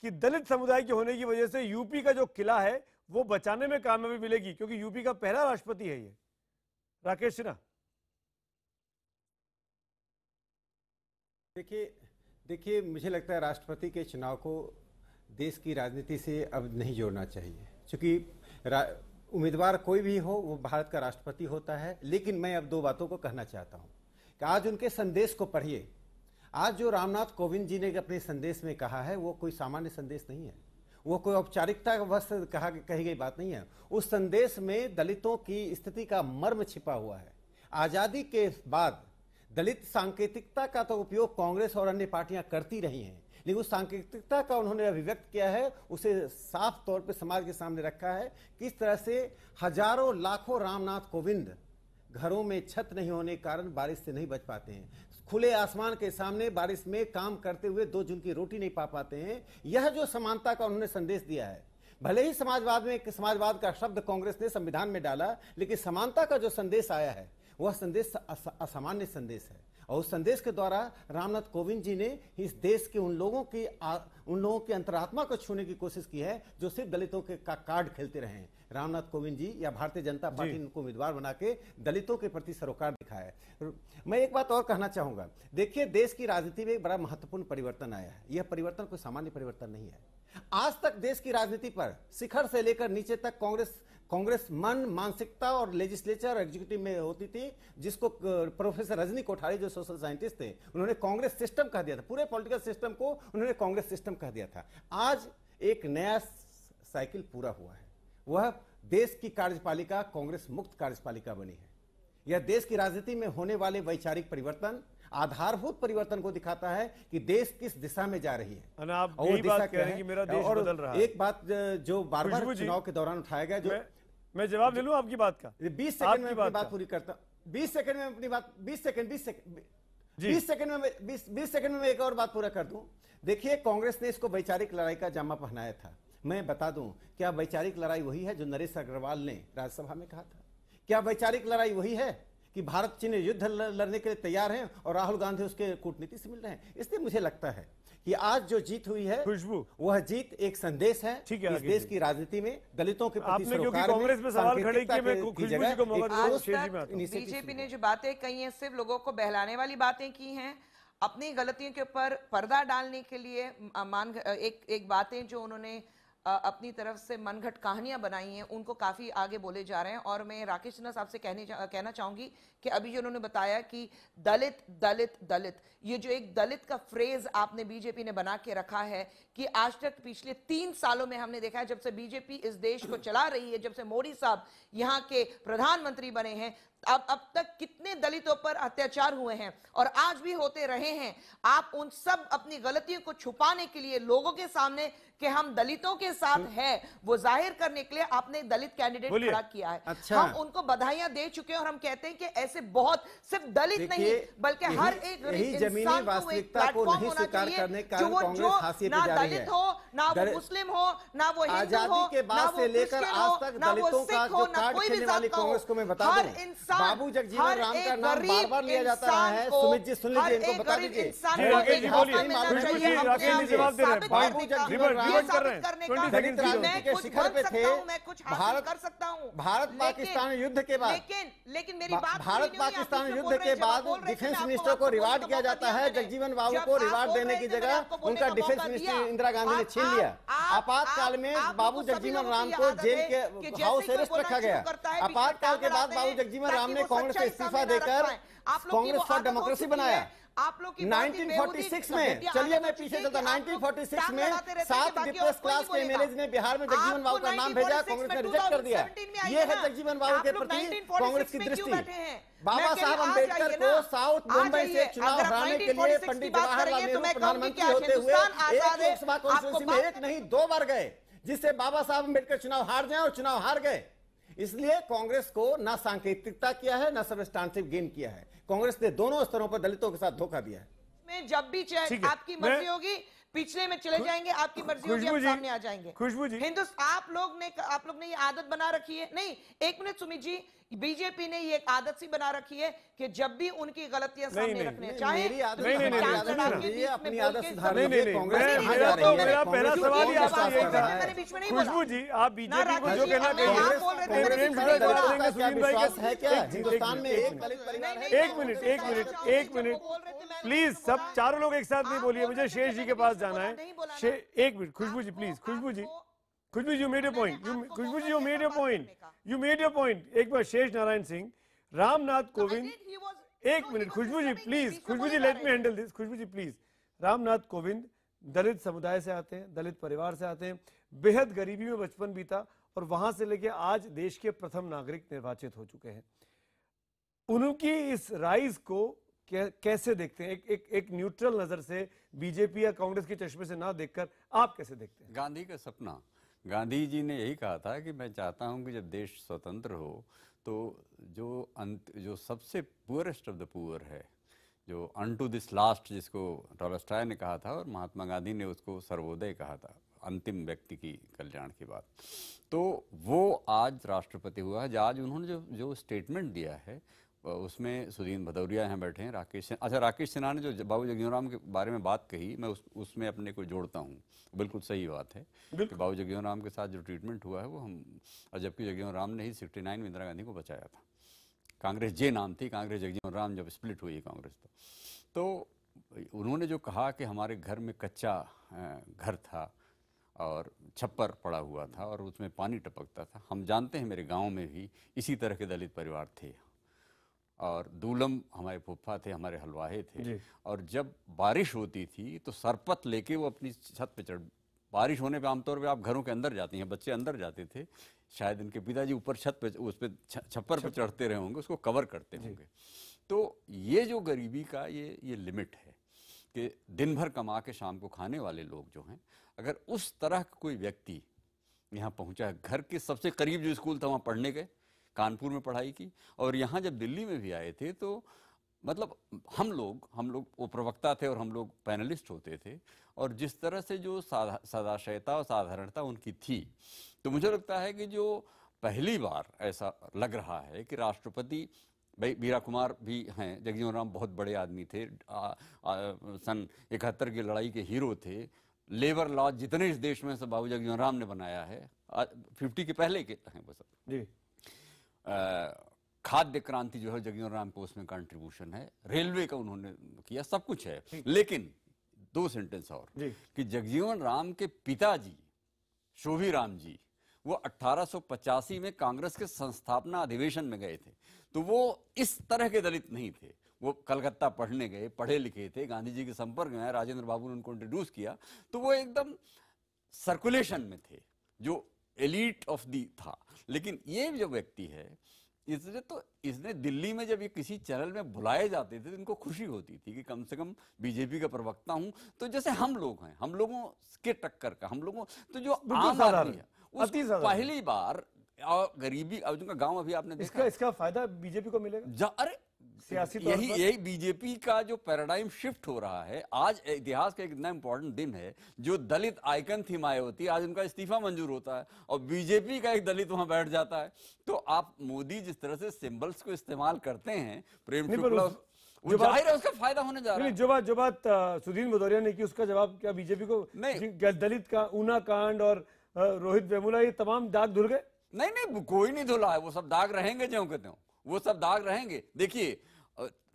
कि दलित समुदाय के होने की वजह से यूपी का जो किला है वो बचाने में कामयाबी मिलेगी, क्योंकि यूपी का पहला राष्ट्रपति है ये। राकेश सिन्हा, देखिए मुझे लगता है राष्ट्रपति के चुनाव को देश की राजनीति से अब नहीं जोड़ना चाहिए, क्योंकि उम्मीदवार कोई भी हो वो भारत का राष्ट्रपति होता है। लेकिन मैं अब 2 बातों को कहना चाहता हूं कि आज उनके संदेश को पढ़िए। आज जो रामनाथ कोविंद जी ने अपने संदेश में कहा है वो कोई सामान्य संदेश नहीं है, वो कोई औपचारिकता बस कही गई बात नहीं है। उस संदेश में दलितों की स्थिति का मर्म छिपा हुआ है। आजादी के बाद दलित सांकेतिकता का तो उपयोग कांग्रेस और अन्य पार्टियां करती रही हैं, लेकिन उस सांकेतिकता का उन्होंने अभिव्यक्त किया है, उसे साफ तौर पे समाज के सामने रखा है। किस तरह से हजारों लाखों रामनाथ कोविंद घरों में छत नहीं होने के कारण बारिश से नहीं बच पाते हैं, खुले आसमान के सामने बारिश में काम करते हुए 2 जून की रोटी नहीं पा पाते हैं। यह जो समानता का उन्होंने संदेश दिया है, भले ही समाजवाद का शब्द कांग्रेस ने संविधान में डाला, लेकिन समानता का जो संदेश आया है वह संदेश असामान्य संदेश है। और उस संदेश के द्वारा रामनाथ कोविंद जी ने इस देश के उन लोगों की अंतरात्मा को छूने की कोशिश की है जो सिर्फ दलितों के कार्ड खेलते रहे हैं। रामनाथ कोविंद जी या भारतीय जनता पार्टी ने उनको उम्मीदवार बना के दलितों के प्रति सरोकार दिखाया है। मैं एक बात और कहना चाहूंगा, देखिए देश की राजनीति में एक बड़ा महत्वपूर्ण परिवर्तन आया है। यह परिवर्तन कोई सामान्य परिवर्तन नहीं है। आज तक देश की राजनीति पर शिखर से लेकर नीचे तक कांग्रेस मानसिकता और लेजिस्लेचर एग्जीक्यूटिव में होती थी, जिसको प्रोफेसर रजनी कोठारी जो सोशल साइंटिस्ट थे उन्होंने कांग्रेस सिस्टम कह दिया था। पूरे पॉलिटिकल सिस्टम को उन्होंने कांग्रेस सिस्टम कह दिया था। आज एक नया साइकिल पूरा हुआ है। वह देश की कार्यपालिका कांग्रेस मुक्त कार्यपालिका बनी है। यह देश की राजनीति में होने वाले वैचारिक परिवर्तन, आधारभूत परिवर्तन को दिखाता है कि देश किस दिशा में जा रही है। आप और यही दिशा बात कह रहे हैं कि मेरा देश बदल रहा है। एक बात जो बार बार चुनाव के दौरान उठाया गया, जो मैं जवाब ले लूं आपकी बात का। 20 सेकंड में अपनी बात पूरी करता हूं। 20 सेकंड में अपनी बात 20 सेकंड में मैं एक और बात पूरा कर दूं। देखिए, कांग्रेस ने इसको वैचारिक लड़ाई का जामा पहनाया था। मैं बता दूं, क्या वैचारिक लड़ाई वही है जो नरेश अग्रवाल ने राज्यसभा में कहा था? क्या वैचारिक लड़ाई वही है कि भारत चीन युद्ध लड़ने के लिए तैयार हैं और राहुल गांधी उसके कूटनीति से मिल रहे हैं? इसलिए मुझे लगता है कि आज जो जीत हुई है, खुशबू, वह जीत एक संदेश है इस देश की राजनीति में दलितों के प्रति सरोकार में, कांग्रेस में सवाल खड़े किए, मैं खुशबू जी को मौका दूं। आज तक बीजेपी ने जो बातें कही हैं सिर्फ लोगों को बहलाने वाली बातें की हैं। अपनी गलतियों के ऊपर पर्दा डालने के लिए एक बातें जो उन्होंने अपनी तरफ से मनगढ़ंत कहानियां बनाई हैं, उनको काफी आगे बोले जा रहे हैं। और मैं राकेश सिन्हा साहब से कहना चाहूंगी कि अभी जो उन्होंने बताया कि दलित दलित दलित, ये जो एक दलित का फ्रेज आपने बीजेपी ने बना के रखा है कि आज तक पिछले 3 सालों में हमने देखा है, जब से बीजेपी इस देश को चला रही है, जब से मोदी साहब यहाँ के प्रधानमंत्री बने हैं, अब तक कितने दलितों पर अत्याचार हुए हैं और आज भी होते रहे हैं। आप उन सब अपनी गलतियों को छुपाने के लिए लोगों के सामने कि हम दलितों के साथ हैं, वो जाहिर करने के लिए आपने दलित कैंडिडेट खड़ा किया है। अच्छा। हम उनको बधाइयां दे चुके हैं और हम कहते हैं कि ऐसे बहुत, सिर्फ दलित नहीं बल्कि हर एक गरीब इंसान को एक प्लेटफॉर्म होना चाहिए जो ना दलित हो, ना वो मुस्लिम हो, ना वो हिंदू हो, ना वो क्रिश्चियन हो, ना वो सिख हो, ना कोई भी जात का हो। हर इंसान, बाबू जगजीवन राम का नाम बार बार लिया जाता रहा है। सुमित जी सुन लीजिए, इनको बता दीजिए। बाबू जगजीवन शिखर पे थे। भारत पाकिस्तान युद्ध के बाद, लेकिन मेरी बात, भारत पाकिस्तान युद्ध के बाद डिफेंस मिनिस्टर को रिवार्ड किया जाता है। जगजीवन बाबू को रिवार्ड देने की जगह उनका डिफेंस मिनिस्टर इंदिरा गांधी ने छीन लिया। आपातकाल में बाबू जगजीवन राम को जेल के हाउस अरेस्ट रखा गया। आपातकाल के बाद बाबू जगजीवन राम ने कांग्रेस से इस्तीफा देकर कांग्रेस फॉर डेमोक्रेसी बनाया। आप लोग 1946 में, चलिए मैं पीछे चलता, 1946 में 7 डिप्रेस क्लास के एमएलए ने बिहार में जगजीवन बाबू का नाम भेजा, कांग्रेस ने रिजेक्ट कर दिया। ये है जगजीवन बाबू के प्रति कांग्रेस की दृष्टि। बाबा साहब अम्बेडकर को साउथ मुंबई से चुनाव हराने के लिए पंडित जवाहरलाल नेहरू प्रधानमंत्री होते हुए एक लोकसभा कॉन्स्टिट्यूंसी में 1 नहीं 2 बार गए, जिससे बाबा साहब अम्बेडकर चुनाव हार जाए और चुनाव हार गए। इसलिए कांग्रेस को ना सांकेतिकता किया है, ना सबस्टांटिव गेन किया है। कांग्रेस ने दोनों स्तरों पर दलितों के साथ धोखा दिया है। में जब भी चाहे आपकी मर्जी होगी, पिछले में चले जाएंगे, आपकी मर्जी होगी, आप सामने आ जाएंगे। खुशबू जी, आप लोग ने ये आदत बना रखी है। नहीं, एक मिनट सुमित जी, बीजेपी ने ये एक आदत सी बना रखी है कि जब भी उनकी गलतियां सामने रखने चाहे, मेरा पहला सवाल ही आपसे यही था। खुशबू जी, आप बीजेपी को जो कहना एक मिनट प्लीज, सब चारों लोग एक साथ नहीं बोलिए, मुझे शेष जी के पास जाना है। एक minute Khushboo ji please. Khushboo ji, you made your point. Khushboo ji, you made your point. You made your point. एक बार शेष नारायण सिंह, रामनाथ कोविंद, एक minute Khushboo ji please, Khushboo ji let me handle this. Khushboo ji please, Ramnath Kovind Dalit समुदाय से आते हैं, दलित परिवार से आते हैं, बेहद गरीबी में बचपन बीता और वहां से लेके आज देश के प्रथम नागरिक निर्वाचित हो चुके हैं। उनकी इस राइज को कैसे देखते हैं? एक न्यूट्रल नजर से, बीजेपी या कांग्रेस के चश्मे से ना देखकर आप कैसे देखते हैं? गांधी का सपना, गांधी जी ने यही कहा था कि मैं चाहता हूं कि जब देश स्वतंत्र हो तो जो सबसे पुअरेस्ट ऑफ द पुअर है, जो अनटू दिस लास्ट, जिसको टॉलस्टॉय ने कहा था और महात्मा गांधी ने उसको सर्वोदय कहा था, अंतिम व्यक्ति की कल्याण की बात, तो वो आज राष्ट्रपति हुआ है। आज उन्होंने जो स्टेटमेंट दिया है उसमें सुदीन भदौरिया यहाँ बैठे हैं, राकेश सिन्हा ने जो बाबू जगजीवन राम के बारे में बात कही, मैं उसमें अपने को जोड़ता हूँ। बिल्कुल सही बात है कि बाबू जगजीवन राम के साथ जो ट्रीटमेंट हुआ है वो और जबकि जगजीवन राम ने ही 69 में इंदिरा गांधी को बचाया था। कांग्रेस जे नाम थी, कांग्रेस जगजीवन राम जब स्प्लिट हुई कांग्रेस तो उन्होंने जो कहा कि हमारे घर में कच्चा घर था और छप्पर पड़ा हुआ था और उसमें पानी टपकता था। हम जानते हैं मेरे गाँव में भी इसी तरह के दलित परिवार थे और दूलम हमारे फूफा थे, हमारे हलवाहे थे, और जब बारिश होती थी तो सरपत लेके वो अपनी छत पे चढ़ बारिश होने पे आमतौर पे आप घरों के अंदर जाती हैं, बच्चे अंदर जाते थे, शायद इनके पिताजी ऊपर छत पे उस पे छप्पर पे चढ़ते रहे होंगे, उसको कवर करते होंगे। तो ये जो गरीबी का ये लिमिट है कि दिन भर कमा के शाम को खाने वाले लोग जो हैं, अगर उस तरह का कोई व्यक्ति यहाँ पहुँचा है, घर के सबसे करीब जो स्कूल था वहाँ पढ़ने गए, कानपुर में पढ़ाई की, और यहाँ जब दिल्ली में भी आए थे तो मतलब हम लोग वो प्रवक्ता थे और हम लोग पैनलिस्ट होते थे, और जिस तरह से जो सदाशयता और साधारणता उनकी थी, तो मुझे लगता है कि जो पहली बार ऐसा लग रहा है कि राष्ट्रपति, भाई मीरा कुमार भी हैं, जगजीवन राम बहुत बड़े आदमी थे, सन 71 की लड़ाई के हीरो थे, लेबर लॉ जितने इस देश में सब बाबू जगजीवन राम ने बनाया है, 50 के पहले के हैं वो सब जी। खाद्य क्रांति जो है जगजीवन राम को उसमें कंट्रीब्यूशन है, रेलवे का उन्होंने किया, सब कुछ है। लेकिन 2 सेंटेंस और कि जगजीवन राम के पिताजी शोभी राम जी वो 1885 में कांग्रेस के संस्थापना अधिवेशन में गए थे, तो वो इस तरह के दलित नहीं थे, वो कलकत्ता पढ़ने गए, पढ़े लिखे थे, गांधी जी के संपर्क में आए, राजेंद्र बाबू ने उनको इंट्रोड्यूस किया, तो वो एकदम सर्कुलेशन में थे, जो एलीट ऑफ दी था। लेकिन ये जो व्यक्ति है, इसने दिल्ली में जब ये किसी चैनल में बुलाए जाते थे तो इनको खुशी होती थी कि कम से कम बीजेपी का प्रवक्ता हूं, तो जैसे हम लोग हैं, हम लोगों के टक्कर का, हम लोगों तो जो आम आदमी है उसको पहली बार गरीबी, अब उनका गांव अभी आपने देखा, इसका फायदा बीजेपी को मिलेगा। अरे सियासी यही बीजेपी का जो पैराडाइम शिफ्ट हो रहा है। आज इतिहास का एक इतना इंपॉर्टेंट दिन है, जो दलित आइकन थी मायावती, आज उनका इस्तीफा मंजूर होता है और बीजेपी का एक दलित वहां बैठ जाता है। तो आप मोदी जिस तरह से सिंबल्स को इस्तेमाल करते हैं, प्रेम शुक्ला, वो जाहिर है उसका फायदा होने जा रहा है। जो बात सुधीर भदौरिया ने की, उसका जवाब क्या बीजेपी को नहीं? दलित का ऊना कांड और रोहित वेमुला, ये तमाम दाग धुल गए? नहीं, कोई नहीं धुला है, वो सब दाग रहेंगे, जो कहते हो वो सब दाग रहेंगे। देखिए,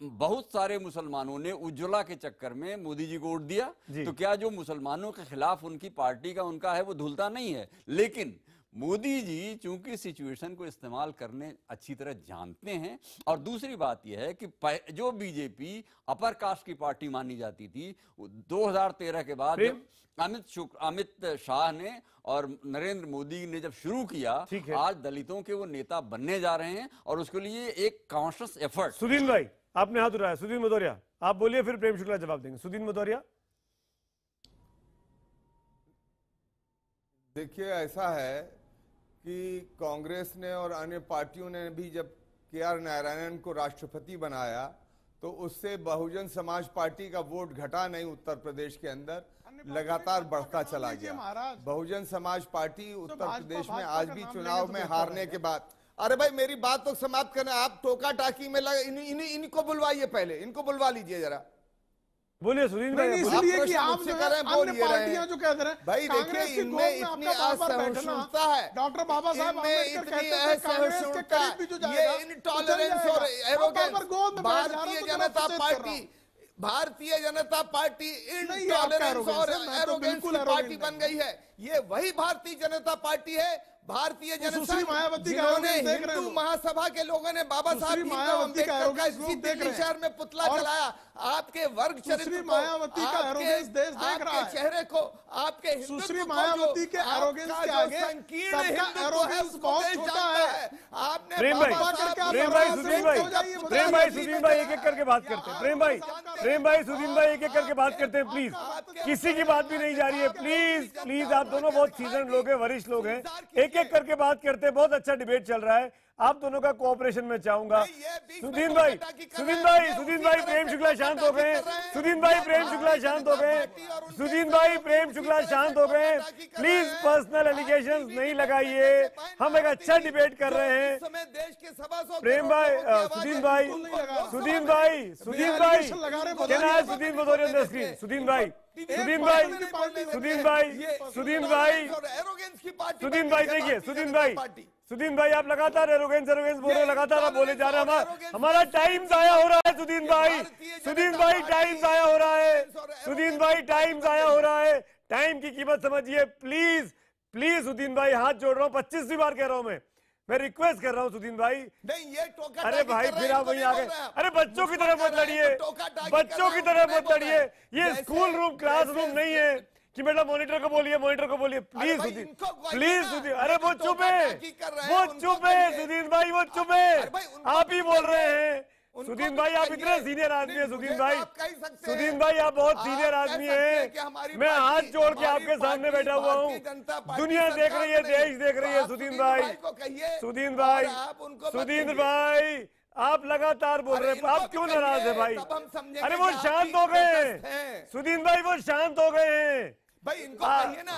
बहुत सारे मुसलमानों ने उज्ज्वला के चक्कर में मोदी जी को वोट दिया, तो क्या जो मुसलमानों के खिलाफ उनकी पार्टी का उनका है वो धुलता नहीं है। लेकिन मोदी जी चूंकि सिचुएशन को इस्तेमाल करने अच्छी तरह जानते हैं, और दूसरी बात यह है कि जो बीजेपी अपर कास्ट की पार्टी मानी जाती थी, 2013 के बाद अमित शाह ने और नरेंद्र मोदी ने जब शुरू किया, आज दलितों के वो नेता बनने जा रहे हैं, और उसके लिए एक कॉन्शियस एफर्ट। सुधीर भाई, आपने हाथ उठाया, सुधीर भदौरिया आप बोलिए, फिर प्रेम शुक्ला जवाब देंगे। सुधीर भदौरिया। देखिए, ऐसा है कि कांग्रेस ने और अन्य पार्टियों ने भी जब KR नारायणन को राष्ट्रपति बनाया, तो उससे बहुजन समाज पार्टी का वोट घटा नहीं, उत्तर प्रदेश के अंदर लगातार बढ़ता चला गया। बहुजन समाज पार्टी उत्तर प्रदेश में आज भी चुनाव में हारने के बाद, अरे भाई मेरी बात तो समाप्त करना, आप टोका टाकी में इनको बुलवाइए, पहले इनको बुलवा लीजिए जरा। बोलिए सुधीर भाई। इसलिए कि आप जो है अन्य पार्टियां जो कह रहे हैं, भाई देखिए, इनमें इतनी असहिष्णुता है, डॉक्टर बाबा साहब इतनी असहिष्णुता, ये इनटॉलरेंस और arrogance, Bharatiya Janata party intolerance और एरोगेंस की पार्टी बन गई है। ये वही भारतीय जनता पार्टी है, भारतीय जनता जिन्होंने हिंदू महासभा के लोगों ने बाबा साहब भीमराव अम्बेडकर का इसी दिल्ली शहर में पुतला चलाया। आपके वर्ग चरित्र को, आपके चेहरे को, आपके सुश्री मायावती के एरोगेंस के आगे सबका एरोगेंस बहुत छोटा है। आपने प्रेम भाई सुधीर भाई एक एक करके बात करते हैं। प्रेम भाई सुधीर भाई एक एक करके बात करते हैं, प्लीज। किसी की बात भी नहीं जा रही है, प्लीज। आप दोनों बहुत सीजन लोग हैं, वरिष्ठ लोग हैं, एक एक करके बात करते हैं। बहुत अच्छा डिबेट चल रहा है, आप दोनों का कोऑपरेशन में चाहूंगा। सुधीर भाई प्रेम शुक्ला शांत हो गए। सुधीर भाई प्रेम शुक्ला शांत हो गए। सुधीर भाई प्रेम शुक्ला शांत हो गए। प्लीज पर्सनल एलिगेशंस नहीं लगाइए, हम एक अच्छा डिबेट कर रहे हैं। प्रेम भाई, सुधीर भाई can I Sudhir Bhadauria on the screen. Sudhir भाई देखिए, सुधीर भाई आप लगातार एरोगेंस बोल रहे, लगातार आप बोले जा रहे हैं। हमारा टाइम जाया हो रहा है सुधीर भाई, टाइम जाया हो रहा है। टाइम जाया हो रहा है, टाइम की कीमत समझिए प्लीज। सुधीर भाई हाथ जोड़ रहा हूँ, 25वीं बार कह रहा हूँ मैं रिक्वेस्ट कर रहा हूँ सुधीर भाई। नहीं, ये टोका अरे भाई फिर आप वहीं आ गए। अरे बच्चों की तरह मत लड़िए, ये स्कूल रूम क्लास रूम नहीं है कि बेटा मॉनिटर को बोलिए प्लीज भाई, सुदीन, इनको कहिए प्लीज ना, सुदीन। ये अरे जो वो चुप है, टोका-टाकी कर रहे हैं, वो उनको चुप है कहिए। सुदीन भाई, वो चुप अरे भाई, है। उनको आप ही भी बोल रहे कहिए। हैं उनको सुदीन भी भाई, आप कहिए। इतने सीनियर आदमी नहीं, है सुदीन मुझे तो भाई, आप कह सकते हैं। सुदीन भाई आप बहुत आप सीनियर कह आदमी सकते हैं हैं। कि हमारी मैं हाथ पार्टी- जोड़ के हमारी आपके सामने पार्टी बैठा हुआ हूँ, भारतीय जनता पार्टी दुनिया देख सरकार रही है, में नहीं। देश देख रही तो है आप सुदीन सुदीन भाई, भाई को कहिए सुदीन और भाई, आप उनको मत सुदीन कहिए। भाई आप लगातार बोल अरे रहे हैं, इनको आप भी क्यों कहिए, नाराज है भाई? तब हम समझेंगे अरे वो कि आप शांत भी हो गए focused हैं। हैं सुदीन भाई, वो शांत हो गए हैं भाई इनको आ- कहिए ना,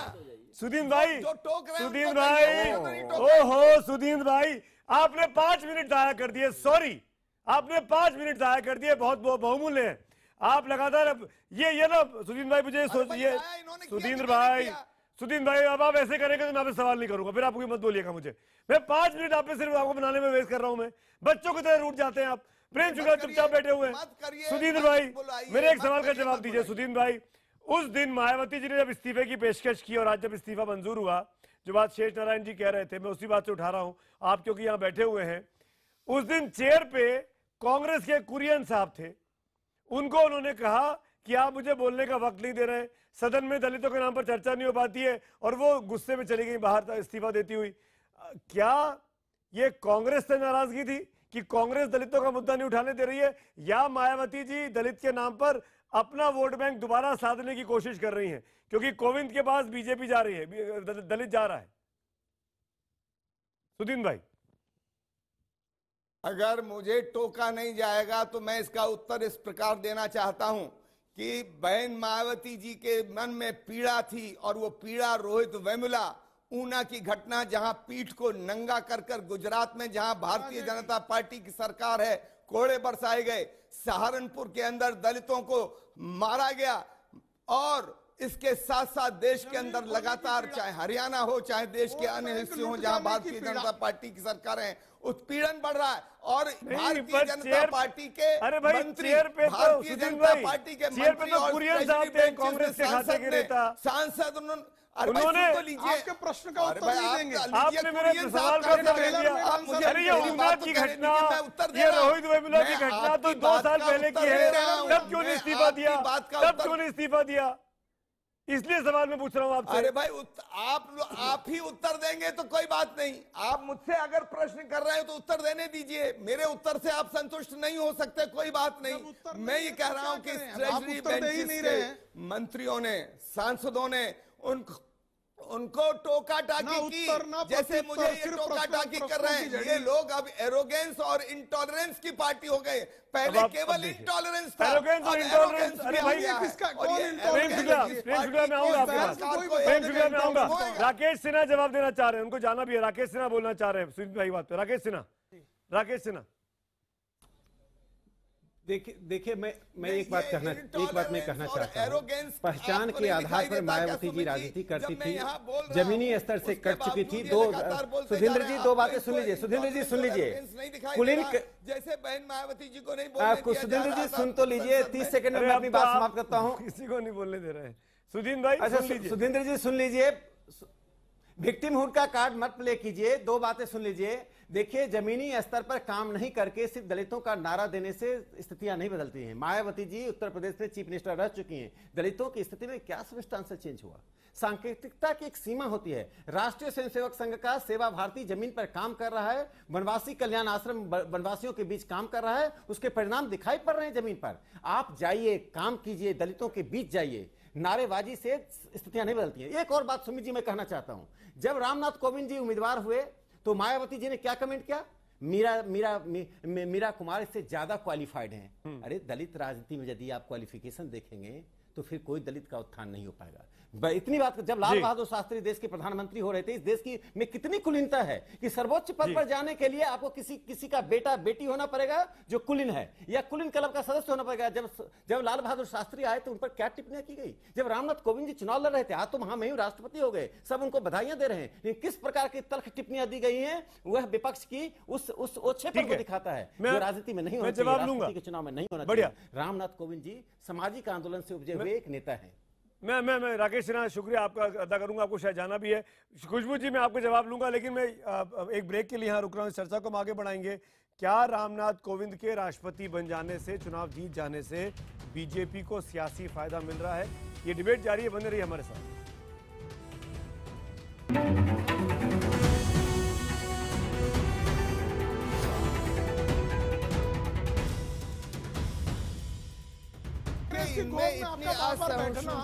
सुदीन भाई, जो टोक रहे हैं सुदीन उनको भाई, कहिए, वो तो नहीं टोक रहे। ओहो सुदीन भाई, आपने 5 मिनट जाया कर दिए, सॉरी, आपने 5 मिनट जाया कर दिए, बहुत बहुमूल्य है। आप लगातार ये ना सुदीन भाई, मुझे सोचिए जाया इन्होंने किया सुदीन कि भाई, मैंने किया? सुदीन भाई अब आप ऐसे करेंगे तो मैं आपसे सवाल नहीं करूंगा, फिर आप मत बोलिएगा मुझे। मैं 5 मिनट आप पे सिर्फ आपको बनाने में वेस्ट कर रहा हूं, मैं बच्चों की तरह रूठ जाते हैं आप। प्रेम शुक्ला चुपचाप बैठे हुए हैं। सुधींद्र भाई मेरे एक सवाल का जवाब दीजिए। सुधींद्र भाई, उस दिन मायावती जी ने जब इस्तीफे की पेशकश की और आज जब इस्तीफा मंजूर हुआ, जो बात शेष नारायण जी कह रहे थे, मैं उसी बात से उठा रहा हूं, आप क्योंकि यहां बैठे हुए हैं। उस दिन चेयर पे कांग्रेस के कुरियन साहब थे, उनको उन्होंने कहा कि आप मुझे बोलने का वक्त नहीं दे रहे, सदन में दलितों के नाम पर चर्चा नहीं हो पाती है, और वो गुस्से में चली गई बाहर इस्तीफा देती हुई। क्या ये कांग्रेस से नाराजगी थी कि कांग्रेस दलितों का मुद्दा नहीं उठाने दे रही है, या मायावती जी दलित के नाम पर अपना वोट बैंक दोबारा साधने की कोशिश कर रही हैं? क्योंकि कोविंद के पास बीजेपी जा रही है, दलित जा रहा है। सुदीन भाई, अगर मुझे टोका नहीं जाएगा तो मैं इसका उत्तर इस प्रकार देना चाहता हूं कि बहन मायावती जी के मन में पीड़ा थी, और वो पीड़ा रोहित वेमुला ऊना की घटना, जहां पीठ को नंगा कर कर गुजरात में जहां भारतीय जनता पार्टी की सरकार है, कोड़े बरसाए गए, सहारनपुर के अंदर दलितों को मारा गया, और इसके साथ साथ देश के अंदर लगातार, चाहे हरियाणा हो चाहे देश के अन्य हिस्से हो जहां भारतीय जनता पार्टी की सरकार है, उत्पीड़न बढ़ रहा है। और भारतीय जनता पार्टी के मंत्री, भारतीय जनता पार्टी के मंत्री और कांग्रेस के खाते के नेता सांसद उन्होंने आपके प्रश्न का उत्तर नहीं देंगे। आपने मेरे सवाल का उत्तर नहीं दिया। अरे ये ऊना की घटना, ये रोहित वेमुला की घटना तो 2 साल पहले की है, तब क्यों नहीं इस्तीफा दिया? तब क्यों नहीं इस्तीफा दिया? इसलिए सवाल मैं पूछ रहा हूं आपसे। अरे भाई आप ही उत्तर देंगे तो कोई बात नहीं, आप मुझसे अगर प्रश्न कर रहे हैं तो उत्तर देने दीजिए। मेरे उत्तर से आप संतुष्ट नहीं हो सकते, कोई बात नहीं। मैं ये कह रहा हूं कि ट्रेजरी बेंचेस के मंत्रियों ने, सांसदों ने उनको टोका टाकी की, जैसे मुझे ये टोका टाकी कर रहे हैं। ये लोग अब एरोगेंस और इंटॉलरेंस की पार्टी हो गए। पहले केवल इंटॉलरेंस था, एरोगेंस और इंटॉलरेंस। अरे भाई प्रेम शुक्ला में आऊंगा आपके पास, प्रेम शुक्ला में आऊंगा। राकेश सिन्हा जवाब देना चाह रहे हैं, उनको जाना भी है। राकेश सिन्हा बोलना चाह रहे हैं सुदीप भाई बात पे। राकेश सिन्हा देखिए मैं एक बात मैं कहना चाहता हूँ। पहचान के आधार पर मायावती जी राजनीति करती थी, जमीनी स्तर से कर चुकी थी। सुधींद्र जी 2 बातें सुन लीजिए। सुधींद्र जी सुन लीजिए, कुलीन जैसे बहन मायावती जी को नहीं आपको सुधींद्र जी सुन तो लीजिए, 30 सेकंड में मैं अपनी बात समाप्त करता हूँ। किसी को नहीं बोलने दे रहे हैं सुधीन भाई। अच्छा सुधींद्र जी सुन लीजिए, विक्टिमहुड का कार्ड मत प्ले कीजिए, 2 बातें सुन लीजिए। देखिए, जमीनी स्तर पर काम नहीं करके सिर्फ दलितों का नारा देने से स्थितियां नहीं बदलती हैं। मायावती जी उत्तर प्रदेश में चीफ मिनिस्टर रह चुकी हैं। दलितों की स्थिति में क्या सब्सटेंशियल चेंज हुआ? सांकेतिकता की एक सीमा होती है। राष्ट्रीय स्वयंसेवक संघ का सेवा भारती जमीन पर काम कर रहा है, वनवासी कल्याण आश्रम वनवासियों के बीच काम कर रहा है, उसके परिणाम दिखाई पड़ रहे हैं जमीन पर। आप जाइए, काम कीजिए, दलितों के बीच जाइए। नारेबाजी से स्थितियां नहीं बदलती हैं। एक और बात सुमित जी मैं कहना चाहता हूं, जब रामनाथ कोविंद जी उम्मीदवार हुए तो मायावती जी ने क्या कमेंट किया? मीरा कुमार इससे ज्यादा क्वालिफाइड हैं। अरे दलित राजनीति में यदि आप क्वालिफिकेशन देखेंगे तो फिर कोई दलित का उत्थान नहीं हो पाएगा। इतनी बात, जब लाल बहादुर शास्त्री देश के प्रधानमंत्री हो रहे थे, इस देश की में कितनी कुलीनता है कि सर्वोच्च पद पर जाने के लिए आपको किसी का बेटा बेटी होना पड़ेगा जो कुलीन है, या कुलीन क्लब का सदस्य होना पड़ेगा। जब लाल बहादुर शास्त्री आए तो उन पर क्या टिप्पणियां की गई? जब रामनाथ कोविंद जी चुनाव लड़ रहे थे, आज तो महामहिम राष्ट्रपति हो गए, सब उनको बधाइयां दे रहे हैं, लेकिन किस प्रकार की तल्ख टिप्पणियां दी गई हैं, वह विपक्ष की उस ओछेपन को दिखाता है जो राजनीति में नहीं होना चाहिए, राष्ट्रपति के चुनाव में नहीं होना चाहिए। रामनाथ कोविंद जी सामाजिक आंदोलन से उपजे हुए एक नेता है। मैं राकेश सिन्हा शुक्रिया आपका अदा करूंगा, आपको शायद जाना भी है। खुशबू जी मैं आपको जवाब लूंगा, लेकिन मैं एक ब्रेक के लिए यहाँ रुक रहा हूँ। इस चर्चा को हम आगे बढ़ाएंगे। क्या रामनाथ कोविंद के राष्ट्रपति बन जाने से, चुनाव जीत जाने से बीजेपी को सियासी फायदा मिल रहा है? ये डिबेट जारी है, बने रहिए हमारे साथ। कांग्रेस की गोद में आपका वहां पर बैठना,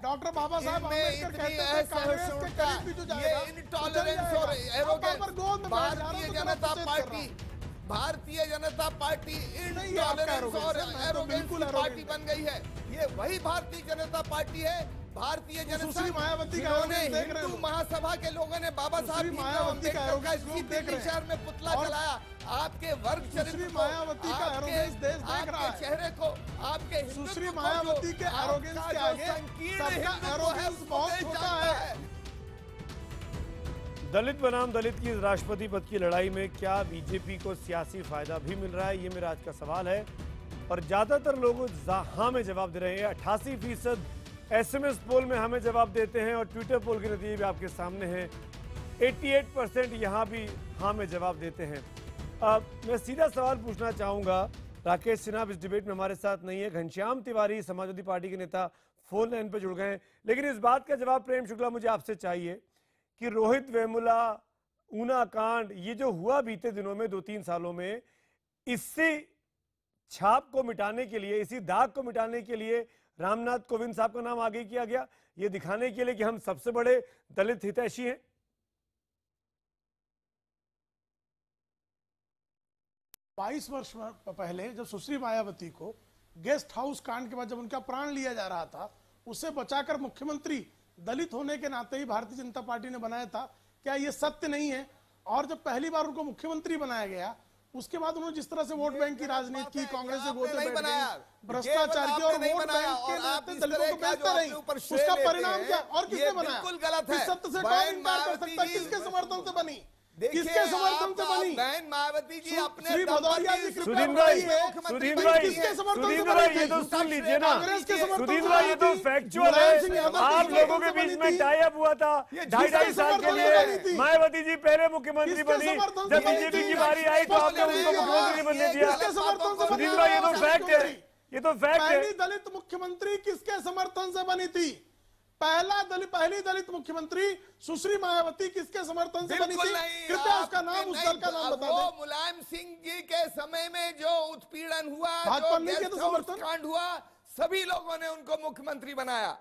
डॉक्टर बाबा साहब अम्बेडकर कहते थे कांग्रेस के करीब भी जो जाएगा, इनटॉलरेंस और arrogance Bharatiya Janata party, Bharatiya Janata party intolerance और एरोगेंस की पार्टी बन गई है। ये वही भारतीय जनता पार्टी है। भारतीय जनता मायावती का हिंदू महासभा के लोगों ने बाबा साहब मायावती का दिल्ली शहर में पुतला जलाया। आपके वर्ग चरित्र को, मायावती का एरोगेंस देश देख रहा है। चेहरे को, आपके सुश्री मायावती के एरोगेंस के आगे सबका एरोगेंस बहुत छोटा है। दलित बनाम दलित की राष्ट्रपति पद की लड़ाई में क्या बीजेपी को सियासी फायदा भी मिल रहा है, ये मेरा आज का सवाल है। और ज्यादातर लोग हाँ में जवाब दे रहे हैं। 88% SMS पोल में हमें जवाब देते हैं और ट्विटर पोल के नतीजे भी आपके सामने हैं। 88% यहाँ भी हाँ में जवाब देते हैं। अब मैं सीधा सवाल पूछना चाहूँगा। राकेश सिन्हा इस डिबेट में हमारे साथ नहीं है, घनश्याम तिवारी समाजवादी पार्टी के नेता फोन लाइन पर जुड़ गए हैं, लेकिन इस बात का जवाब प्रेम शुक्ला मुझे आपसे चाहिए कि रोहित वेमुला, ऊना कांड, ये जो हुआ बीते दिनों में 2-3 सालों में, इससे छाप को मिटाने के लिए, इसी दाग को मिटाने के लिए रामनाथ कोविंद साहब का नाम आगे किया गया, ये दिखाने के लिए कि हम सबसे बड़े दलित हितैषी हैं। 22 वर्ष पहले जब सुश्री मायावती को गेस्ट हाउस कांड के बाद जब उनका प्राण लिया जा रहा था, उसे बचाकर मुख्यमंत्री दलित होने के नाते ही भारतीय जनता पार्टी ने बनाया था। क्या ये सत्य नहीं है? और जब पहली बार उनको मुख्यमंत्री बनाया गया, उसके बाद उन्होंने जिस तरह से वोट बैंक की राजनीति की, कांग्रेस से वोट बैंक भ्रष्टाचार की और वोट बैंक के नाते दलितों को बेचते रही, उसका परिणाम क्या? और किसने बनाया? इस सत्य से कौन इनकार कर सकता है? किसके समर्थन से बनी? किसके समर्थन से बनी? बहन मायावती जी अपने सुधीर भाई, ये तो सुन लीजिए ना, सुधीर भाई, ये तो फैक्चुअल है। आप लोगों के बीच में टाई अप हुआ था 2.5 साल के लिए। मायावती जी पहले मुख्यमंत्री बनी, जब बीजेपी की बारी आई तो आपने उनको मुख्यमंत्री बनने दिया। सुधीर भाई, ये तो फैक्ट है, ये तो फैक्ट है। पहली दलित मुख्यमंत्री किसके समर्थन से बनी थी? पहली दलित मुख्यमंत्री सुश्री मायावती किसके समर्थन से बनी थी? कृपया उसका नाम, उस दल का नाम बता दें। मुलायम सिंह जी के समय में जो उत्पीड़न हुआ, भाजपा जो ने किया तो समर्थन कांड हुआ, सभी लोगों ने उनको मुख्यमंत्री बनाया।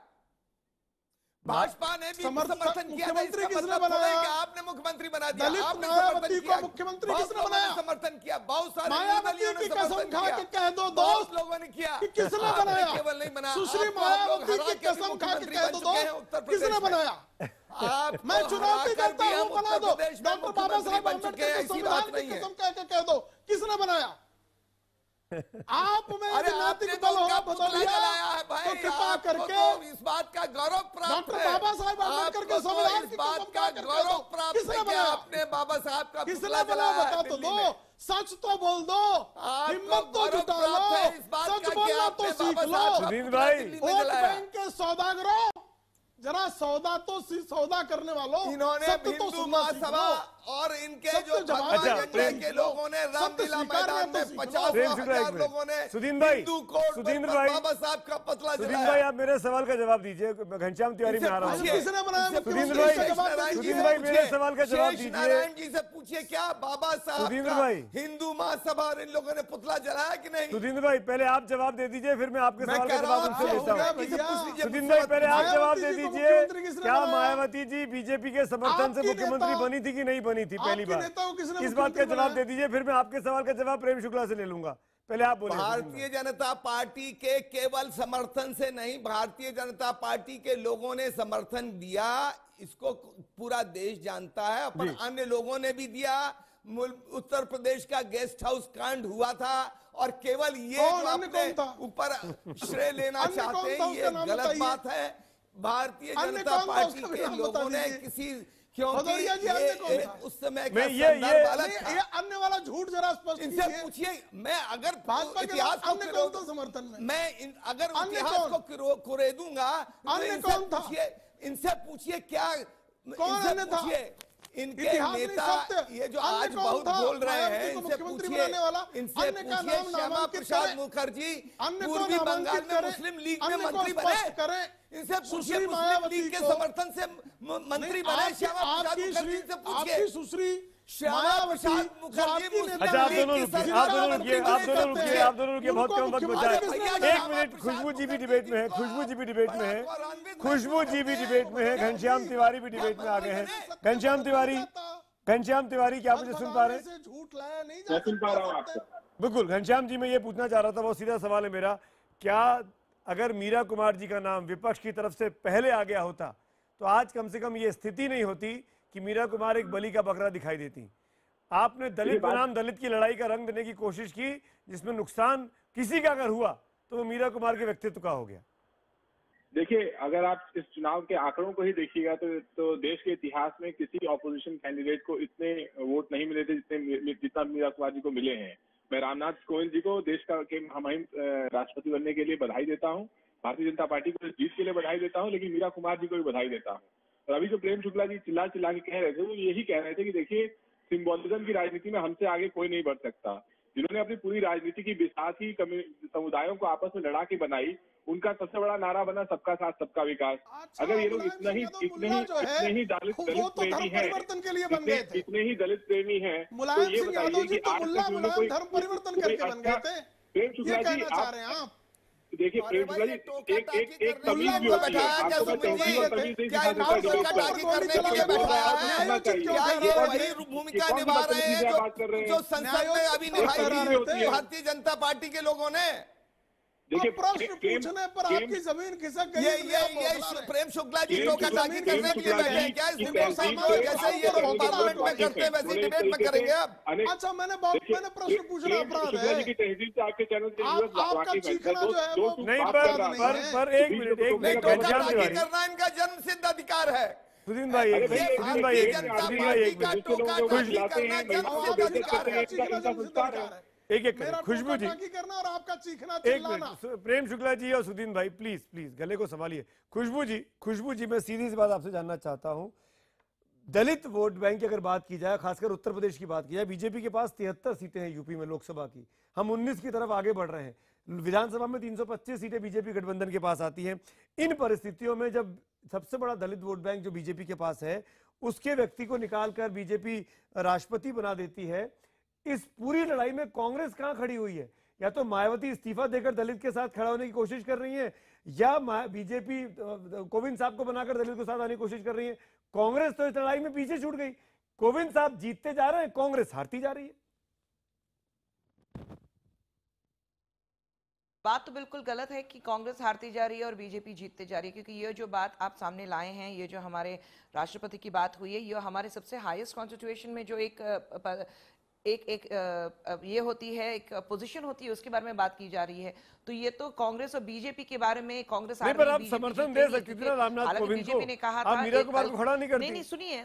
भाजपा ने भी समर्थन किया। मुख्यमंत्री किसने बनाया? आपने मुख्यमंत्री बना दिया। दलित आपने मायावती को मुख्यमंत्री किसने बनाया? समर्थन किया। बहुत सारे मायावती की कसम खा के कह दो दोस्त, लोगों ने किया कि किसने बनाया? केवल नहीं बनाया, सुश्री मायावती की कसम खा के कह दो दोस्त, किसने बनाया? मैं चुनौती करता हूँ, बना दो। डॉक्टर बाबा साहब अम्बेडकर के संविधान की कसम खा के कह दो, किसने बनाया? आप में नैतिक बल हो बदलिया तो कृपा करके इस बात का गौरव प्राप्त डॉक्टर बाबा साहब अम्बेडकर के संविधान की बात का गौरव प्राप्त किसने बनाया? अपने बाबा साहब का किसने बनाया? बता तो दो, सच तो बोल दो, हिम्मत तो जुटा लो, सच बोलना तो सीख लो। वोट बैंक के सौदागरों, जरा सौदा करने वालों, इन्होंने हिंदू महासभा और इनके जो के लोगों ने रामलीला मैदान में 50,000 लोगों ने हिंदू कोर्ट पर बाबा साहब का पुतला जलाया। सुधीर भाई, आप मेरे सवाल का जवाब दीजिए। घनश्याम तिवारी में आ रहा हूँ। किसने बनाया? सुधीर भाई, मेरे सवाल का जवाब दीजिए। नारायण जी से पूछिए, क्या बाबा साहब का हिंदू महासभा और इन लोगों ने पुतला जलाया कि नहीं? सुधीर भाई, पहले आप जवाब दे दीजिए, फिर मैं आपके सवाल का जवाब उनसे लेता हूँ। सुधीर भाई, पहले आप जवाब दे दीजिए, क्या मायावती जी बीजेपी के समर्थन से मुख्यमंत्री बनी थी कि नहीं बनी थी? पहली बार इस बात का जवाब दे दीजिए, फिर मैं आपके सवाल का जवाब प्रेम शुक्ला से ले लूंगा। पहले आप बोलिए। भारतीय जनता पार्टी के केवल समर्थन से नहीं, भारतीय जनता पार्टी के लोगों ने समर्थन दिया, इसको पूरा देश जानता है। अपन अन्य लोगों ने भी दिया। उत्तर प्रदेश का गेस्ट हाउस कांड हुआ था और केवल ये अपने ऊपर श्रेय लेना चाहते हैं, ये गलत बात है। भारतीय जनता पार्टी के लोगों ने किसी क्योंकि उस समय का ये अन्य वाला झूठ जरा स्पष्ट इनसे पूछिए। मैं अगर इतिहास को समर्थन में मैं अगर इतिहास को कुरेदूंगा, इनसे पूछिए क्या कौन था इनके नेता ये जो आज बहुत बोल रहे हैं, इनसे पूछिए श्यामा प्रसाद मुखर्जी पूर्वी बंगाल में मुस्लिम लीग में मंत्री बने, इनसे पूछिए मुस्लिम लीग के समर्थन से मंत्री बने श्यामा प्रसाद मुखर्जी से पूछिए। श्यामा प्रसाद मुखर्जी अच्छा आप दोनों रुकिए, आप दोनों रुकिए, आप दोनों रुकिए, आप दोनों रुकिए, बहुत कम वक्त बचा है। 1 मिनट, खुशबू जी भी डिबेट में है, खुशबू जी भी डिबेट में है, खुशबू जी भी डिबेट में है, घनश्याम तिवारी भी डिबेट में आ गए हैं। घनश्याम तिवारी क्या आप मुझे सुन पा रहे हैं? झूठ लाया नहीं मैं सुन पा रहा हूँ आपको। बिल्कुल घनश्याम जी, मैं ये पूछना चाह रहा था, बहुत सीधा सवाल है मेरा, क्या अगर मीरा कुमार जी का नाम विपक्ष की तरफ से पहले आ गया होता तो आज कम से कम ये स्थिति नहीं होती कि मीरा कुमार एक बलि का बकरा दिखाई देती। आपने दलित बनाम दलित की लड़ाई का रंग देने की कोशिश की, जिसमें नुकसान किसी का अगर हुआ तो वो मीरा कुमार के व्यक्तित्व का हो गया। देखिए, अगर आप इस चुनाव के आंकड़ों को ही देखिएगा तो देश के इतिहास में किसी ऑपोजिशन कैंडिडेट को इतने वोट नहीं मिले थे जितना मीरा कुमार जी को मिले हैं। मैं रामनाथ कोविंद जी को देश के महामहिम राष्ट्रपति बनने के लिए बधाई देता हूँ, भारतीय जनता पार्टी को इस जीत के लिए बधाई देता हूँ, लेकिन मीरा कुमार जी को भी बधाई देता हूँ। और अभी जो प्रेम शुक्ला जी चिल्ला चिल्ला के कह रहे थे, वो यही कह रहे थे कि देखिए, सिंबोलिज्म की राजनीति में हमसे आगे कोई नहीं बढ़ सकता। जिन्होंने अपनी पूरी राजनीति की बिसाती समुदायों को आपस में लड़ा के बनाई, उनका सबसे बड़ा नारा बना सबका साथ सबका विकास। अगर ये लोग इतने ही दलित प्रेमी हैं, इतने ही दलित प्रेमी हैं, तो ये बताइए कि धर्म परिवर्तन करके बन गए थे। प्रेम शुक्ला जी आप देखिए, प्रेम शुक्ला जी एक तमीज भी होती है, आपको मैं तहजीब और तमीज नहीं सिखा सकता भूमिका निभा रहे हैं जो संसद में अभी निभाई भारतीय जनता पार्टी के लोगों ने। देखिए, प्रश्न पूछने पर आपकी जमीन खिसक गई। ये प्रेम शुक्ला जी टोकाटाकी करने के लिए बैठे हैं क्या? जैसे ये पार्लियामेंट में करते हैं वैसे डिबेट में करेंगे आप? अच्छा, मैंने प्रश्न पूछना अपराध है? आपके चैनल से आपका चीखना जो है वो नहीं, पर एक मिनट करना इनका जन्म सिद्ध अधिकार है। सुदीन भाई एक खुशबू जी करना और आपका चीखना एक मिनट, प्रेम शुक्ला जी और सुदीन भाई प्लीज गले को संभालिए। खुशबू जी मैं सीधी सी बात आपसे जानना चाहता हूं, दलित वोट बैंक की अगर बात की जाए, खासकर उत्तर प्रदेश की बात की जाए, बीजेपी के पास 73 सीटें हैं यूपी में लोकसभा की, हम 19 की तरफ आगे बढ़ रहे हैं, विधानसभा में 325 सीटें बीजेपी गठबंधन के पास आती हैं। इन परिस्थितियों में जब सबसे बड़ा दलित वोट बैंक जो बीजेपी के पास है, उसके व्यक्ति को निकालकर बीजेपी राष्ट्रपति बना देती है, इस पूरी लड़ाई में कांग्रेस कहां खड़ी हुई है? या तो मायावती इस्तीफा देकर दलित के साथ खड़ा होने की कोशिश कर रही है, या बीजेपी कोविंद साहब को बनाकर दलित के साथ आने की कोशिश कर रही है। कांग्रेस तो इस लड़ाई में पीछे छूट गई, कोविंद साहब जीतते जा रहे हैं, कांग्रेस हारती जा रही है। बात तो बिल्कुल गलत है कि कांग्रेस हारती जा रही है और बीजेपी जीतते जा रही है, क्योंकि ये जो बात आप सामने लाए हैं, ये जो हमारे राष्ट्रपति की बात हुई है, ये हमारे सबसे हाईएस्ट कॉन्स्टिट्यूशन में जो ये होती है, एक पोजीशन होती है, उसके बारे में बात की जा रही है। तो ये तो कांग्रेस और बीजेपी के बारे में कांग्रेस पर आप समर्थन दे सकती थी ना रामनाथ कोविंद को, ने कहा आप मीरा कुमार को खड़ा नहीं करती। नहीं, सुनिए,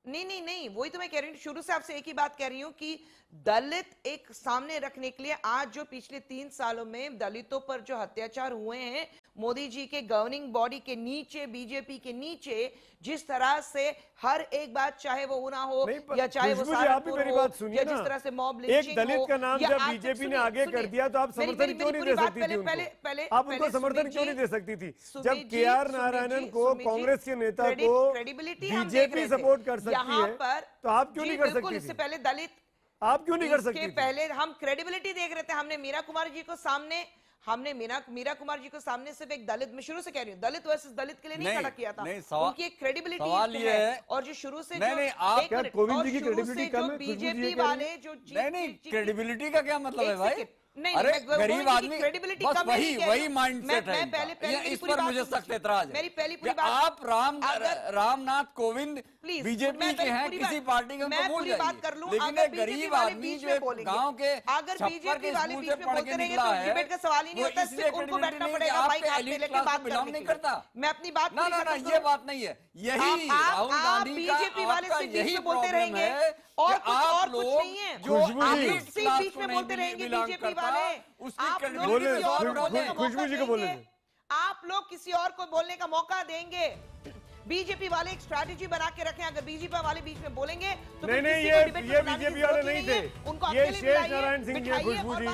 नहीं, वही तो मैं कह रही हूँ, शुरू से आपसे एक ही बात कह रही हूँ कि दलित एक सामने रखने के लिए आज जो पिछले 3 सालों में दलितों पर जो अत्याचार हुए हैं, मोदी जी के गवर्निंग बॉडी के नीचे, बीजेपी के नीचे, जिस तरह से हर एक बात, चाहे वो ऊना हो या चाहे वो सहारनपुर हो, या जिस तरह से मॉब लिंचिंग एक दलित का नाम जब बीजेपी ने आगे कर दिया तो आप समर्थन क्यों नहीं दे सकती थी उनको? आप उनको समर्थन क्यों नहीं दे सकती थी? जब के.आर. नारायणन को, कांग्रेस के नेता को बीजेपी सपोर्ट कर सकती है, तो आप क्यों नहीं कर सकती? इससे पहले दलित, आप क्यों नहीं कर सकती? पहले हम क्रेडिबिलिटी देख रहे थे। हमने मीरा कुमार जी को सामने सिर्फ एक दलित, मैं शुरू से कह रही हूँ, दलित वर्सेस दलित के लिए नहीं खड़ा किया था। उनकी एक क्रेडिबिलिटी है, और जो शुरू से कोविंद जी की क्रेडिबिलिटी कम है, बीजेपी वाले जो क्रेडिबिलिटी का क्या मतलब है भाई? नहीं, अरे गरीब आदमी क्रेडिबिलिटी बस वही माइंडसेट है। इस पर मुझे सख्त एतराज है। मेरी पहली पूरी बात, आप रामनाथ कोविंद बीजेपी के हैं, किसी पार्टी के, उनको भूल जाइए, लेकिन एक गरीब आदमी जो गांव के छप्पर के स्कूल से पढ़ के निकला है, डिबेट का सवाल ही नहीं होता, सिर्फ उनको बैठना पड़ेगा, माइक हाथ में लेकर बात बिलोंग नहीं करता। मैं अपनी बात ना, ये बात नहीं है। यही राहुल गांधी बीजेपी वाले से यही बोलते रहेंगे और कुछ नहीं है, जो बीच में बोलते रहेंगे बीजेपी वाले। खुशबू जी को बोले, आप लोग किसी और को बोलने का मौका देंगे? बीजेपी वाले एक स्ट्रैटेजी बना के रखें, अगर बीजेपी वाले बीच में बोलेंगे तो नहीं, ये बीजेपी वाले नहीं थे, उनको ये शेष नारायण सिंह जी, खुशबू जी,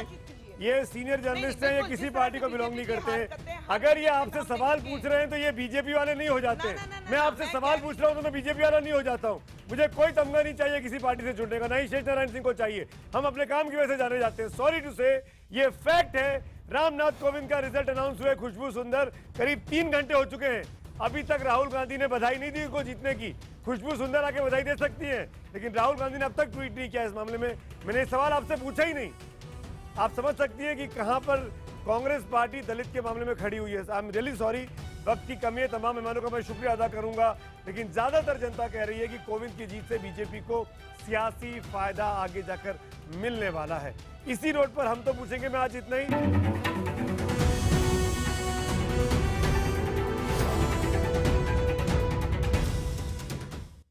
ये सीनियर जर्नलिस्ट हैं, ये बिल्कुल, किसी जिस पार्टी तरह को से बिलोंग नहीं BJP करते की हैं। बात करते हैं, अगर ये हम आपसे देखिए, सवाल हम पूछ रहे हैं तो ये बीजेपी वाले नहीं हो जाते। ना, मैं आपसे मैं सवाल कह- पूछ रहा हूँ तो मैं बीजेपी वाला नहीं हो जाता हूँ। मुझे कोई तमगा नहीं चाहिए किसी पार्टी से जुड़ने का, ना ही शेष नारायण सिंह को चाहिए। हम अपने काम की वजह से जाने जाते हैं। सॉरी टू से, ये फैक्ट है। रामनाथ कोविंद का रिजल्ट अनाउंस हुए, खुशबू सुंदर करीब 3 घंटे हो चुके हैं, अभी तक राहुल गांधी ने बधाई नहीं दी उनको जीतने की। खुशबू सुंदर आके बधाई दे सकती हैं, लेकिन राहुल गांधी ने अब तक ट्वीट नहीं किया इस मामले में। मैंने सवाल आपसे पूछा ही नहीं। आप समझ सकती हैं कि कहां पर कांग्रेस पार्टी दलित के मामले में खड़ी हुई है। आई एम रियली सॉरी, वक्त की कमी है। तमाम मेहमानों का मैं शुक्रिया अदा करूंगा, लेकिन ज्यादातर जनता कह रही है कि कोविंद की जीत से बीजेपी को सियासी फायदा आगे जाकर मिलने वाला है। इसी नोट पर हम तो पूछेंगे मैं आज इतना ही।